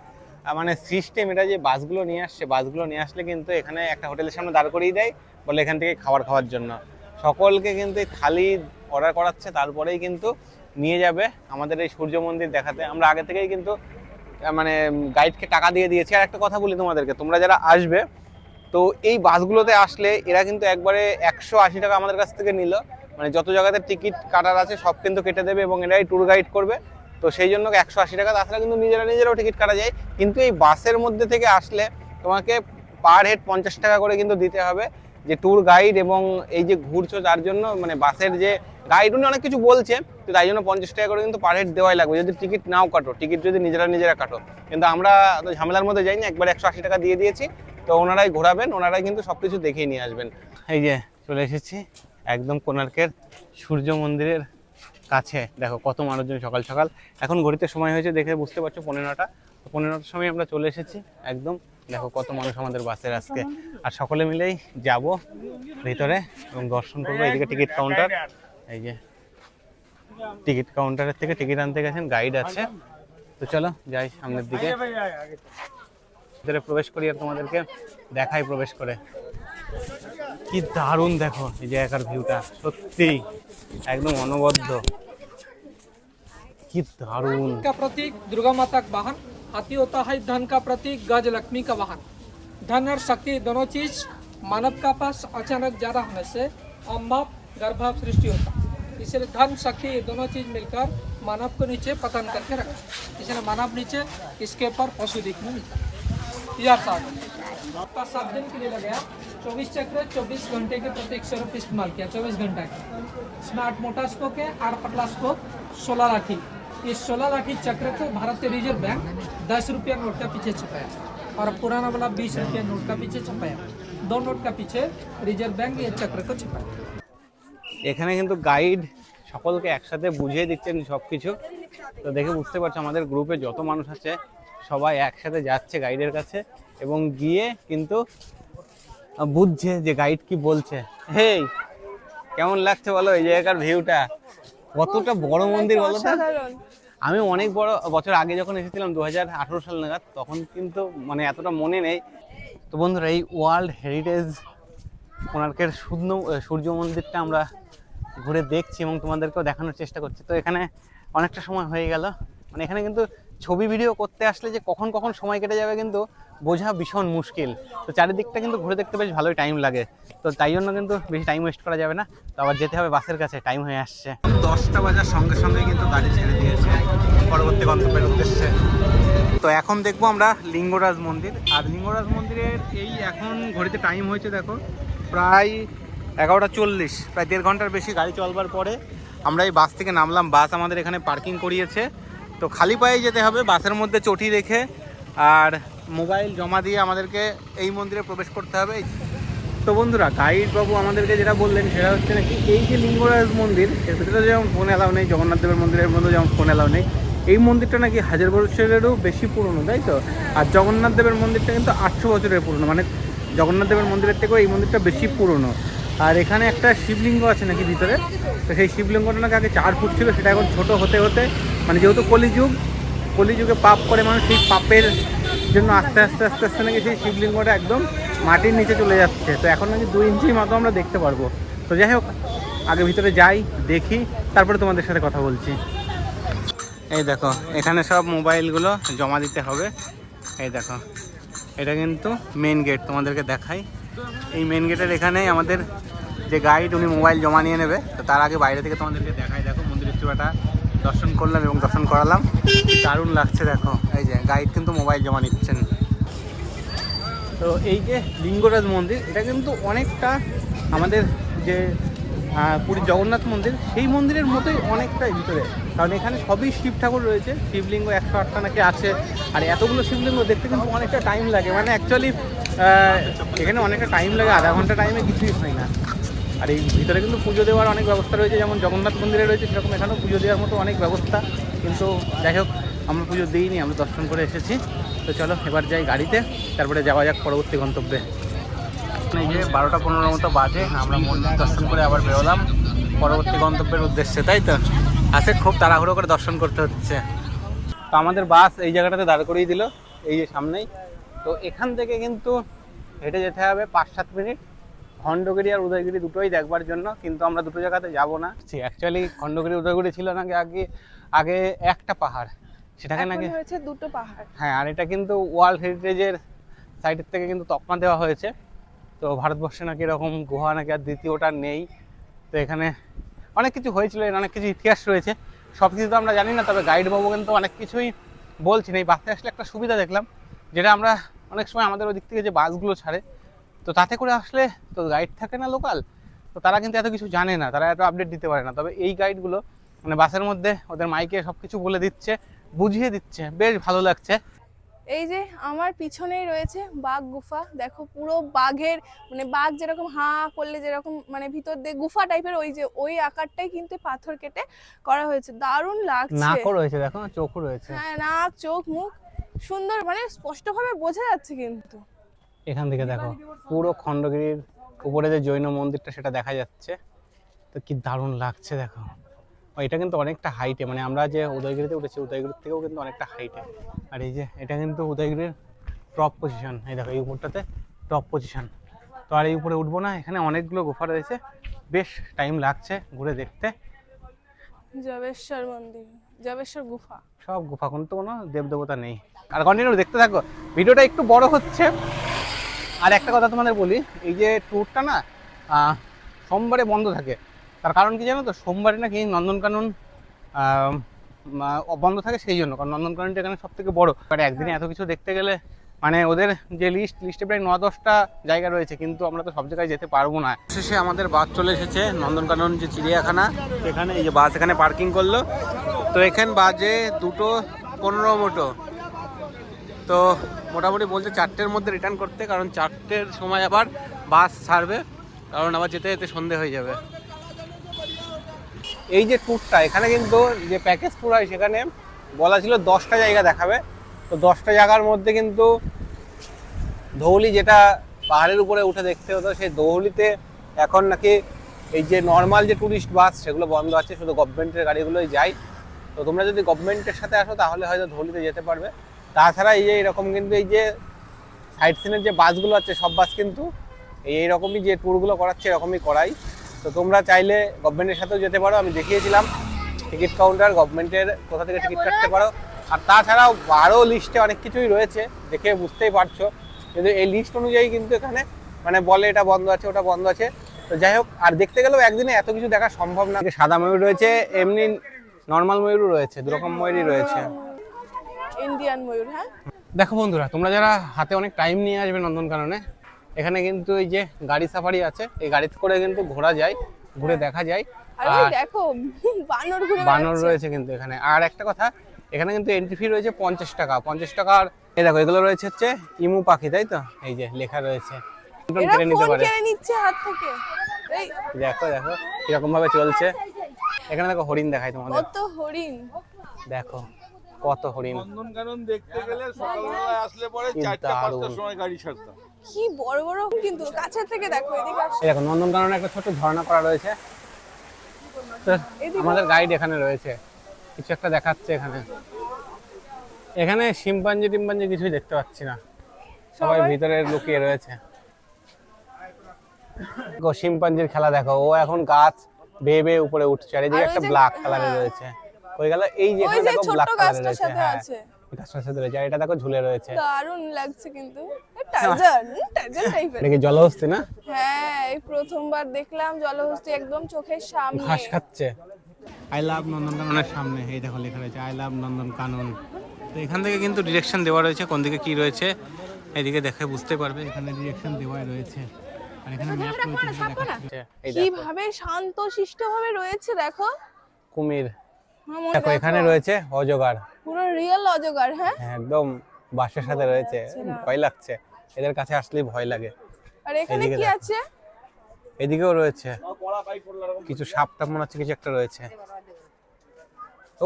মানে সিস্টেম, এটা যে বাসগুলো নিয়ে আসছে, বাসগুলো নিয়ে আসলে কিন্তু এখানে একটা হোটেলের সামনে দাঁড় করিয়ে দেয়, বলে এখান থেকে খাবার খাওয়ার জন্য। সকলকে কিন্তু এই থালি অর্ডার করাচ্ছে, তারপরেই কিন্তু নিয়ে যাবে আমাদের এই সূর্য মন্দির দেখাতে। আমরা আগে থেকেই কিন্তু মানে গাইডকে টাকা দিয়ে দিয়েছি। আর একটা কথা বলি তোমাদেরকে, তোমরা যারা আসবে, তো এই বাসগুলোতে আসলে এরা কিন্তু একবারে 180 টাকা আমাদের কাছ থেকে নিল, মানে যত জায়গাতে টিকিট কাটার আছে সব কিন্তু কেটে দেবে এবং এরাই ট্যুর গাইড করবে। তো সেই জন্য 180 টাকা, তাছাড়া কিন্তু নিজেরাও টিকিট কাটা যায়। কিন্তু এই বাসের মধ্যে থেকে আসলে তোমাকে পার হেড 50 টাকা করে কিন্তু দিতে হবে, যে ট্যুর গাইড এবং এই যে ঘুরছো তার জন্য, মানে বাসের যে গাইড উনি অনেক কিছু বলছে, তো তাই জন্য 50 টাকা করে কিন্তু পার হেড দেওয়াই লাগবে, যদি টিকিট নাও কাটো, টিকিট যদি নিজেরা কাটো। কিন্তু আমরা তো ঝামেলার মধ্যে যাইনি, একবার 180 টাকা দিয়ে দিয়েছি। তো ওনারাই ঘোরাবেন, ওনারাই কিন্তু সবকিছু দেখিয়ে নিয়ে আসবেন। এই যে চলে এসেছি একদম কোণার্কের সূর্য মন্দিরের কাছে। দেখো কত মানুষজন সকাল সকাল। এখন ঘড়িতে সময় হয়েছে দেখে বুঝতে পারছো 15টা। তো 15টার সময় আমরা চলে এসেছি একদম দেখো কত মানুষ আমাদের বাসের আজকে, আর সকলে মিলেই যাব ভিতরে এবং দর্শন করবো। এইদিকে টিকিট কাউন্টার, এই যে টিকিট কাউন্টারের থেকে টিকিট আনতে গেছেন, গাইড আছে। তো চলো যাই সামনের দিকে, ভিতরে প্রবেশ করি আর তোমাদেরকে দেখাই প্রবেশ করে। কি দারুণ দেখো এই জায়গার ভিউটা, সত্যি একদম অনবদ্য, কি দারুণ। का प्रतीक दुर्गा माता का वाहन, हाथी होता है धन का प्रतीक, गज लक्ष्मी का वाहन। धन और शक्ति दोनों चीज मानव का पास अचानक ज्यादा होने से अम्भव गर्भाव सृष्टि होता है। इसलिए धन शक्ति ये दोनों चीज मिलकर मानव को नीचे पतन करके रखा, इसलिए मानव नीचे, इसके ऊपर पशु दिखने मिलता है। यार साहब आपका 7 दिन के लिए लगे 24 चक्र 24 घंटे के प्रति 100 रुपये इस्तेमाल किया, 24 घंटा का। स्मार्ट मोटा स्पोक है और पतला स्पोक 16 लाठी। इस 16 लाठी चक्र को भारतीय रिजर्व बैंक 10 रुपया नोट का पीछे छपाया और पुराना वाला 20 रुपया नोट का पीछे छपाया। 2 नोट का पीछे रिजर्व बैंक ये चक्र को छपाया। এখানে কিন্তু গাইড সকলকে একসাথে বুঝিয়ে দিচ্ছেন সবকিছু। তো দেখে বুঝতে পারছো আমাদের গ্রুপে যত মানুষ আছে সবাই একসাথে যাচ্ছে গাইডের কাছে এবং গিয়ে কিন্তু বুঝছে যে গাইড কি বলছে। হেই, কেমন লাগছে বলো এই জায়গার ভিউটা? কতটা বড় মন্দির বলো তো। অসাধারণ। আমি অনেক বড় বছর আগে যখন এসেছিলাম 2018 সাল নাগাদ, তখন কিন্তু মানে এতটা মনে নেই। তো বন্ধুরা, এই ওয়ার্ল্ড হেরিটেজ কোণার্কের সূর্য মন্দিরটা আমরা ঘুরে দেখছি এবং তোমাদেরকেও দেখানোর চেষ্টা করছি। তো এখানে অনেকটা সময় হয়ে গেল, মানে এখানে কিন্তু ছবি ভিডিও করতে আসলে যে কখন কখন সময় কেটে যাবে কিন্তু বোঝা ভীষণ মুশকিল। তো চারিদিকটা কিন্তু ঘুরে দেখতে বেশ ভালোই টাইম লাগে, তো তাই জন্য কিন্তু বেশি টাইম ওয়েস্ট করা যাবে না। তো আবার যেতে হবে বাসের কাছে, টাইম হয়ে আসছে। 10টা বাজার সঙ্গে সঙ্গে কিন্তু গাড়ি ছেড়ে দিয়েছে পরবর্তী গন্তব্যের উদ্দেশ্যে। তো এখন দেখবো আমরা লিঙ্গরাজ মন্দির। আর লিঙ্গরাজ মন্দিরের এই এখন ঘড়িতে টাইম হয়েছে দেখো প্রায় 11:40, প্রায় 1.5 ঘন্টার বেশি গাড়ি চলবার পরে আমরা এই বাস থেকে নামলাম। বাস আমাদের এখানে পার্কিং করিয়েছে, তো খালি পায়ে যেতে হবে, বাসের মধ্যে চটি রেখে আর মোবাইল জমা দিয়ে আমাদেরকে এই মন্দিরে প্রবেশ করতে হবে। তো বন্ধুরা, গাইড বাবু আমাদেরকে যেটা বললেন সেটা হচ্ছে নাকি এই যে লিঙ্গরাজ মন্দির, এর ভিতরে যেমন ফোন এলাও নেই, জগন্নাথ দেবের মন্দিরের মধ্যে যেমন ফোন এলাও নেই, এই মন্দিরটা নাকি 1000 বছরেরও বেশি পুরনো, তাই তো? আর জগন্নাথ দেবের মন্দিরটা কিন্তু 800 বছরের পুরনো, মানে জগন্নাথ দেবের মন্দিরের থেকেও এই মন্দিরটা বেশি পুরনো। আর এখানে একটা শিবলিঙ্গ আছে নাকি ভিতরে, তো সেই শিবলিঙ্গটা নাকি আগে 4 ফুট ছিল, সেটা এখন ছোট হতে হতে, মানে যেহেতু কলিযুগে পাপ করে মানুষ, সেই পাপের জন্য আস্তে আস্তে আস্তে আস্তে নাকি সেই শিবলিঙ্গটা একদম মাটির নিচে চলে যাচ্ছে। তো এখন নাকি 2 ইঞ্চি মতো আমরা দেখতে পারবো। তো যাই হোক, আগে ভিতরে যাই, দেখি, তারপরে তোমাদের সাথে কথা বলছি। এই দেখো এখানে সব মোবাইলগুলো জমা দিতে হবে। এই দেখো এটা কিন্তু মেন গেট, তোমাদেরকে দেখাই। এই মেন গেটের এখানেই আমাদের যে গাইড উনি মোবাইল জমা নিয়ে নেবে। তো তার আগে বাইরে থেকে তোমাদেরকে দেখাই, দেখো মন্দিরের চূড়াটা দর্শন করলাম এবং দর্শন করালাম, দারুণ লাগছে। দেখো এই যে গাইড কিন্তু মোবাইল জমা নিচ্ছেন। তো এই যে লিঙ্গরাজ মন্দির, এটা কিন্তু অনেকটা আমাদের যে পুরীর জগন্নাথ মন্দির সেই মন্দিরের মতোই অনেকটাই ভিতরে, কারণ এখানে সবই শিব ঠাকুর রয়েছে। শিবলিঙ্গ 108টা নাকি আছে, আর এতগুলো শিবলিঙ্গ দেখতে কিন্তু অনেকটা টাইম লাগে, মানে অ্যাকচুয়ালি এখানে অনেকটা টাইম লাগে, আধা ঘন্টা টাইমে কিছুই হয় না। আর এই ভিতরে কিন্তু পুজো দেওয়ার অনেক ব্যবস্থা রয়েছে, যেমন জগন্নাথ মন্দিরে রয়েছে সেরকম এখানেও পুজো দেওয়ার মতো অনেক ব্যবস্থা। কিন্তু যাই হোক, আমরা পুজো দিইনি, আমরা দর্শন করে এসেছি। তো চলো এবার যাই গাড়িতে, তারপরে যাওয়া যাক পরবর্তী গন্তব্যে। এই যে 12:15 মতো বাজে, আমরা মন্দির দর্শন করে আবার বেরোলাম পরবর্তী গন্তব্যের উদ্দেশ্যে, তাই তো? আসে খুব তাড়াহুড়ো করে দর্শন করতে হচ্ছে। তো আমাদের বাস এই জায়গাটাতে দাঁড় করিয়ে দিল, এই যে সামনেই। তো এখান থেকে কিন্তু হেঁটে যেতে হবে 5-7 মিনিট খণ্ডগিরি আর উদয়গিরি দুটোই দেখবার জন্য, কিন্তু আমরা দুটো জায়গাতে যাব না। অ্যাকচুয়ালি খণ্ডগিরি উদয়গিরি ছিল নাকি আগে একটা পাহাড়, সেটাকে নাকি হয়েছে 2টো পাহাড়। হ্যাঁ, আর এটা কিন্তু ওয়ার্ল্ড হেরিটেজের সাইটের থেকে কিন্তু তকমা দেওয়া হয়েছে। তো ভারতবর্ষে নাকি এরকম গুহা নাকি আর দ্বিতীয়টা নেই। তো এখানে অনেক কিছু হয়েছিল, এর অনেক কিছু ইতিহাস রয়েছে, সব কিছু তো আমরা জানি না। তবে গাইড বাবু কিন্তু অনেক কিছুই বলছেন। এই বাসে আসলে একটা সুবিধা দেখলাম, যেটা আমরা অনেক সময় আমাদের ওই দিক থেকে যে বাসগুলো ছাড়ে, তো তাতে করে আসলে তো গাইড থাকে না লোকাল, তো তারা কিন্তু এত কিছু জানে না, তারা এত আপডেট দিতে পারে না। তবে এই গাইডগুলো মানে বাসের মধ্যে ওদের মাইকে সব কিছু বলে দিচ্ছে, বুঝিয়ে দিচ্ছে, বেশ ভালো লাগছে। এই যে আমার পিছনেই রয়েছে বাঘ গুফা, দেখো পুরো বাঘের, মানে বাঘ যেরকম হাঁ করলে যেরকম মানে ভিতর দিয়ে গুফা টাইপের, ওই যে ওই আকারটাই কিন্তু পাথর কেটে করা হয়েছে, দারুণ লাগছে। নাকও রয়েছে, দেখো চোখও রয়েছে। হ্যাঁ, নাক, চোখ, মুখ সুন্দর, মানে স্পষ্টভাবে বোঝা যাচ্ছে কিন্তু। এখান থেকে দেখো পুরো খণ্ডগিরির উপরে যে জৈন মন্দিরটা সেটা দেখা যাচ্ছে, তো কি দারুণ লাগছে দেখো। ও, এটা কিন্তু অনেকটা হাইটে, মানে আমরা যে উদয়গিরিতে উঠেছি উদয়গিরির থেকেও কিন্তু অনেকটা হাইটে। আর এই যে এটা কিন্তু উদয়গিরির টপ পজিশন, এই দেখো এই উপরটাতে টপ পজিশন। তো আর এই উপরে উঠবো না, এখানে অনেকগুলো গুফা রয়েছে, বেশ টাইম লাগছে ঘুরে দেখতে। জবেশ্বর মন্দির, জবেশ্বর গুফা। সব গুফা, কিন্তু কোনো দেবদেবতা নেই। আর কন্টিনিউ দেখতে থাকো, ভিডিওটা একটু বড় হচ্ছে। আর একটা কথা তোমাদের বলি, এই যে ট্যুরটা না সোমবারে বন্ধ থাকে। তার কারণ কি জানো তো, সোমবারে নাকি নন্দনকানন বন্ধ থাকে, সেই জন্য। কারণ নন্দনকাননটা এখানে সব থেকে বড়। আর একদিনে এত কিছু দেখতে গেলে মানে ওদের যে লিস্টে প্রায় 9-10টা জায়গা রয়েছে, কিন্তু আমরা তো সব জায়গায় যেতে পারবো না। শেষে আমাদের বাস চলে এসেছে নন্দনকানন যে চিড়িয়াখানা, এখানে এই যে বাস এখানে পার্কিং করলো। তো এখানে বাজে 2:15 মতো। তো মোটামুটি বলছে 4টের মধ্যে রিটার্ন করতে, কারণ 4টের সময় আবার বাস ছাড়বে, কারণ আবার যেতে যেতে সন্ধে হয়ে যাবে। এই যে ট্যুরটা, এখানে কিন্তু যে প্যাকেজ ট্যুর হয় সেখানে বলা ছিল 10টা জায়গা দেখাবে। তো 10টা জায়গার মধ্যে কিন্তু ধৌলি, যেটা পাহাড়ের উপরে উঠে দেখতে হতো, সেই ধৌলিতে এখন নাকি এই যে নর্মাল যে ট্যুরিস্ট বাস সেগুলো বন্ধ আছে, শুধু গভর্নমেন্টের গাড়িগুলোই যায়। তো তোমরা যদি গভর্নমেন্টের সাথে আসো তাহলে হয়তো ধৌলিতে যেতে পারবে। তাছাড়া এই যে এরকম কিন্তু এই যে সাইট সিনের যে বাসগুলো আছে, সব বাস কিন্তু এইরকমই যে ট্যুরগুলো করাচ্ছে এরকমই করাই। তো তোমরা চাইলে গভর্নমেন্টের সাথেও যেতে পারো, আমি দেখিয়েছিলাম টিকিট কাউন্টার, গভর্নমেন্টের কোথা থেকে টিকিট কাটতে পারো। আর তাছাড়াও আরও লিস্টে অনেক কিছুই রয়েছে, দেখে বুঝতেই পারছো। কিন্তু এই লিস্ট অনুযায়ী কিন্তু এখানে মানে বলে এটা বন্ধ আছে, ওটা বন্ধ আছে। তো যাই হোক, আর দেখতে গেলেও একদিনে এত কিছু দেখা সম্ভব না। সাদা ময়ূর রয়েছে, এমনি নর্মাল ময়ূরও রয়েছে, দুরকম ময়ূরই রয়েছে। ইন্ডিয়ান ময়ূর। হ্যাঁ দেখো বন্ধুরা, তোমরা যারা হাতে অনেক টাইম নিয়ে আসবে নন্দনকাননে, এখানে কিন্তু এই যে গাড়ি সাফারি আছে, এই গাড়িতে করে কিন্তু ঘোরা যায়, ঘুরে দেখা যায়। আর দেখো বানর ঘুরে বানর রয়েছে কিন্তু এখানে। আর একটা কথা, এখানে কিন্তু এন্ট্রি ফি রয়েছে 50 টাকা। 50 টাকার এই দেখো, এগুলো রয়েছে হচ্ছে ইমু পাখি, তাই তো? এই যে লেখা রয়েছে, এরা কেড়ে নিতে ফোন পারে। কেড়ে নিচ্ছে হাত থেকে। এই দেখো দেখো কিরকম ভাবে চলছে। এখানে দেখো হরিণ দেখাই তোমাদের, কত হরিণ। দেখো কত হরিণ। নন্দনকানন দেখতে গেলে সকালবেলায় আসলে পরে কি 4টা-5টার দারুণ। সময় গাড়ি ছাড়তাম। কি বড় বড়, কিন্তু কাছে থেকে দেখো, এদিকে আসো। এই দেখো নন্দনকাননে একটা ছোট ঝর্ণা করা রয়েছে। তো আমাদের গাইড এখানে রয়েছে, কিছু একটা দেখাচ্ছে এখানে। এখানে শিম্পাঞ্জি টিম্পাঞ্জি কিছুই দেখতে পাচ্ছি না, সবাই ভিতরে লুকিয়ে রয়েছে। দেখো শিম্পাঞ্জির খেলা দেখো, ও এখন গাছ বেয়ে বেয়ে উপরে উঠছে। আর এদিকে আর ওই একটা যে- ব্ল্যাক কালারের রয়েছে। ওই গেল এই যে ওই এখানে যে দেখো ছোট্ট ব্ল্যাক কালারের গাছটার রয়েছে। সাথে হ্যাঁ, আছে। গাছটার সাথে রয়েছে। আর এটা দেখো ঝুলে রয়েছে। দারুণ লাগছে কিন্তু। টার্জান টার্জান টাইপের। এটা কি জলহস্তি না? হ্যাঁ, এই প্রথমবার দেখলাম জলহস্তি একদম চোখের সামনে। ঘাস খাচ্ছে। আই লাভ নন্দনকাননের সামনে এই দেখো লেখা রয়েছে আই লাভ নন্দনকানন। তো এখান থেকে কিন্তু ডিরেকশন দেওয়া রয়েছে, কোন দিকে কি রয়েছে এদিকে দেখে বুঝতে পারবে। এখানে ডিরেকশন দেওয়াই রয়েছে, আর এখানে ম্যাপ রয়েছে, যেটা দেখাচ্ছে। এই দেখো কিভাবে শান্ত শিষ্ট ভাবে রয়েছে দেখো। কুমির। মামুন দেখো এখানে রয়েছে অজগর, পুরো রিয়েল অজগর। হ্যাঁ, হ্যাঁ একদম বাসের সাথে রয়েছে। ভয় লাগছে, এদের কাছে আসলেই ভয় লাগে। আর এখানে এদিকে কি দেখো। আছে? এদিকেও রয়েছে কিছু সাপ টাপ, মনে হচ্ছে কিছু একটা রয়েছে।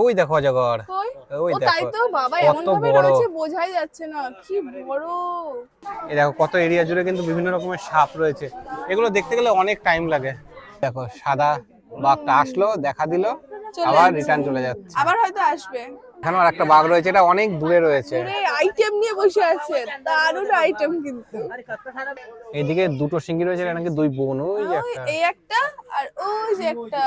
ওই দেখো অজগর, কই? ওই ও তাই দেখো তো বাবা, কত এমন ভাবে বড়। রয়েছে বোঝাই যাচ্ছে না কি বড়। এই দেখো কত এরিয়া জুড়ে কিন্তু বিভিন্ন রকমের সাপ রয়েছে, এগুলো দেখতে গেলে অনেক টাইম লাগে। দেখো সাদা বাঘটা আসলো, দেখা দিল, চলে আবার যাচ্ছে। রিটার্ন চলে যাচ্ছে। আবার হয়তো আসবে। এখানে আর একটা বাঘ রয়েছে, এটা অনেক দূরে রয়েছে। পুরো আইটেম নিয়ে বসে আছে, দারুণ আইটেম কিন্তু। এইদিকে দুটো সিংহী রয়েছে, এটা নাকি দুই বোন। ওই যে ওই একটা এই একটা আর ওই যে একটা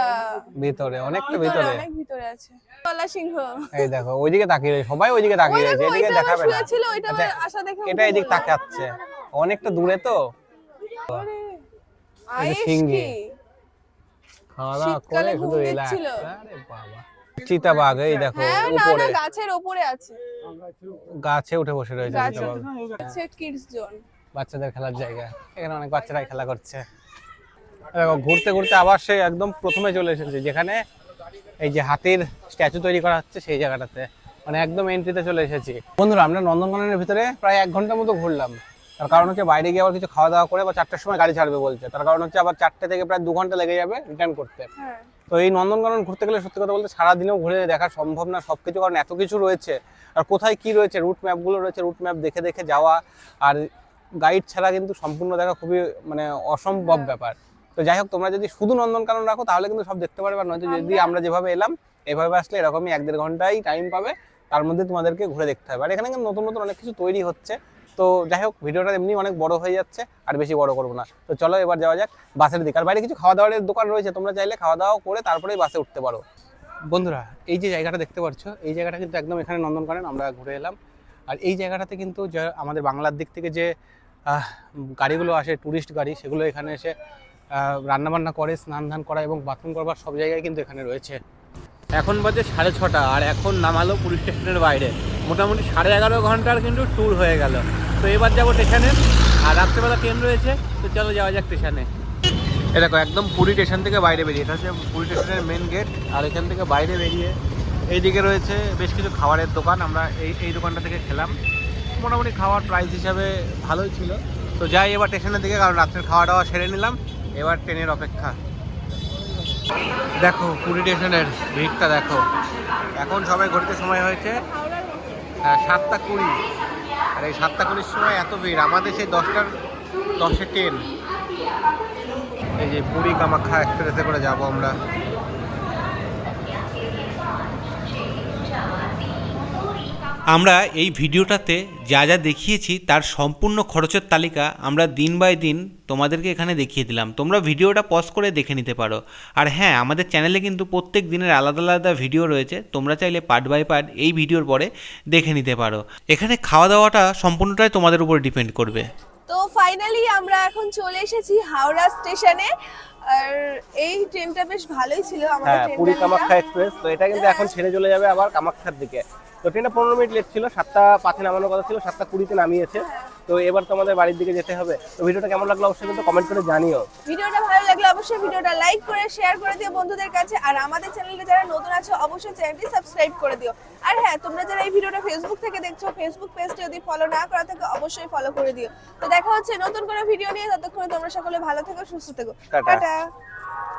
ভিতরে, অনেকটা ভিতরে, ভিতরে। অনেক ভিতরে আছে গলা সিংহ। এই দেখো ওইদিকে তাকিয়ে রয়েছে, সবাই ওইদিকে তাকিয়ে ওই রয়েছে, দেখো, এদিকে ওইটা দেখাবে আমার না। শুয়ে ছিল, ওইটা আমার আচ্ছা, আশা দেখে এটা এদিক তাকাচ্ছে, অনেকটা দূরে তো। এই যে আয়েশ সিংহী। কি খাওয়া দাওয়া করে শীতকালে শুধু ঘুম রিল্যাক্স। দিচ্ছিল। আরে বাবা, চিতাবাঘ এই দেখো হ্যাঁ, না উপরে না, গাছের ওপরে আছে। গাছে উঠে বসে রয়েছে গাছে চিতাবাঘ। আছে কিডস জোন। বাচ্চাদের খেলার জায়গা, এখানে অনেক বাচ্চারাই খেলা করছে। দেখো ঘুরতে ঘুরতে আবার সেই একদম প্রথমে চলে এসেছে, যেখানে এই যে হাতির স্ট্যাচু তৈরি করা হচ্ছে সেই জায়গাটাতে, মানে একদম এন্ট্রিতে চলে এসেছি। বন্ধুরা আমরা নন্দনকাননের ভিতরে প্রায় 1 ঘন্টার মতো ঘুরলাম। তার কারণ হচ্ছে বাইরে গিয়ে আবার কিছু খাওয়া দাওয়া করে, বা 4টার সময় গাড়ি ছাড়বে বলছে। তার কারণ হচ্ছে আবার 4টে থেকে প্রায় 2 ঘন্টা লেগে যাবে রিটার্ন করতে। হ্যাঁ, তো এই নন্দনকানন ঘুরতে গেলে সত্যি কথা বলতে সারাদিনেও ঘুরে দেখা সম্ভব না সব কিছু, কারণ এত কিছু রয়েছে আর কোথায় কি রয়েছে রুট ম্যাপগুলো রয়েছে, রুট ম্যাপ দেখে দেখে যাওয়া আর গাইড ছাড়া কিন্তু সম্পূর্ণ দেখা খুবই মানে অসম্ভব ব্যাপার। তো যাই হোক, তোমরা যদি শুধু নন্দনকানন রাখো তাহলে কিন্তু সব দেখতে পারবে, আর নয়তো যদি আমরা যেভাবে এলাম এভাবে আসলে এরকমই 1-1.5 ঘন্টাই টাইম পাবে, তার মধ্যে তোমাদেরকে ঘুরে দেখতে হবে। আর এখানে কিন্তু নতুন নতুন অনেক কিছু তৈরি হচ্ছে। তো যাই হোক, ভিডিওটা এমনি অনেক বড় হয়ে যাচ্ছে, আর বেশি বড় করবো না। তো চলো এবার যাওয়া যাক বাসের দিকে। আর বাইরে কিছু খাওয়া দাওয়ার দোকান রয়েছে, তোমরা চাইলে খাওয়া দাওয়া করে তারপরেই বাসে উঠতে পারো। বন্ধুরা, এই যে জায়গাটা দেখতে পাচ্ছ, এই জায়গাটা কিন্তু একদম এখানে নন্দনকানন আমরা ঘুরে এলাম। আর এই জায়গাটাতে কিন্তু যে আমাদের বাংলার দিক থেকে যে গাড়িগুলো আসে, ট্যুরিস্ট গাড়ি, সেগুলো এখানে এসে রান্নাবান্না করে, স্নান ধান করা এবং বাথরুম করবার সব জায়গায় কিন্তু এখানে রয়েছে। এখন বাজে 6:30 আর এখন নামালো পুরী স্টেশনের বাইরে। মোটামুটি 11.5 ঘন্টার কিন্তু ট্যুর হয়ে গেল। তো এবার যাবো স্টেশনে, আর রাত্রেবেলা ট্রেন রয়েছে। তো চলো যাওয়া যাক স্টেশনে। এ দেখো, একদম পুরী স্টেশন থেকে বাইরে বেরিয়ে, এটা হচ্ছে পুরী স্টেশনের মেন গেট। আর এখান থেকে বাইরে বেরিয়ে এইদিকে রয়েছে বেশ কিছু খাবারের দোকান। আমরা এই দোকানটা থেকে খেলাম, মোটামুটি খাওয়ার প্রাইস হিসাবে ভালোই ছিল। তো যাই এবার স্টেশনের দিকে, কারণ রাত্রের খাওয়া দাওয়া সেরে নিলাম, এবার ট্রেনের অপেক্ষা। দেখো পুরী স্টেশনের ভিড়টা দেখো, এখন সবাই ঘুরতে সময় হয়েছে 7:20, আর এই 7:20 সময় এত ভিড়। আমাদের সেই 10:10 ট্রেন। এই যে পুরী কামাখ্যা এক্সপ্রেসে করে যাব আমরা। আমরা এই ভিডিওটাতে যা যা দেখিয়েছি তার সম্পূর্ণ খরচের তালিকা আমরা দিন বাই দিন তোমাদেরকে এখানে দেখিয়ে দিলাম। তোমরা ভিডিওটা পজ করে দেখে নিতে পারো। আর হ্যাঁ, আমাদের চ্যানেলে কিন্তু প্রত্যেক দিনের আলাদা আলাদা ভিডিও রয়েছে, তোমরা চাইলে পার্ট বাই পার্ট এই ভিডিওর পরে দেখে নিতে পারো। এখানে খাওয়া দাওয়াটা সম্পূর্ণটাই তোমাদের উপর ডিপেন্ড করবে। তো ফাইনালি আমরা এখন চলে এসেছি হাওড়া স্টেশনে। আর এই ট্রেনটা বেশ ভালোই ছিল আমাদের হ্যাঁ, ট্রেনটা। পুরী কামাখ্যা এক্সপ্রেস। তো এটা কিন্তু এখন ছেড়ে চলে যাবে আবার কামাখ্যার দিকে। তো ট্রেনটা 15 মিনিট লেট ছিল, 7:05 নামানোর কথা ছিল, 7:20 নামিয়েছে। তো এবার তো আমাদের বাড়ির দিকে যেতে হবে। তো ভিডিওটা কেমন লাগলো অবশ্যই কিন্তু কমেন্ট করে জানিও। ভিডিওটা ভালো লাগলে অবশ্যই ভিডিওটা লাইক করে শেয়ার করে দিও বন্ধুদের কাছে। আর আমাদের চ্যানেলে যারা নতুন আছে অবশ্যই চ্যানেলটি সাবস্ক্রাইব করে দিও। আর হ্যাঁ, তোমরা যারা এই ভিডিওটা ফেসবুক থেকে দেখছো, ফেসবুক পেজটা যদি ফলো না করা থাকে অবশ্যই ফলো করে দিও। তো দেখা হচ্ছে নতুন কোনো ভিডিও নিয়ে, ততক্ষণে তোমরা সকলে ভালো থেকো, সুস্থ থেকো। টাটা। টাটা।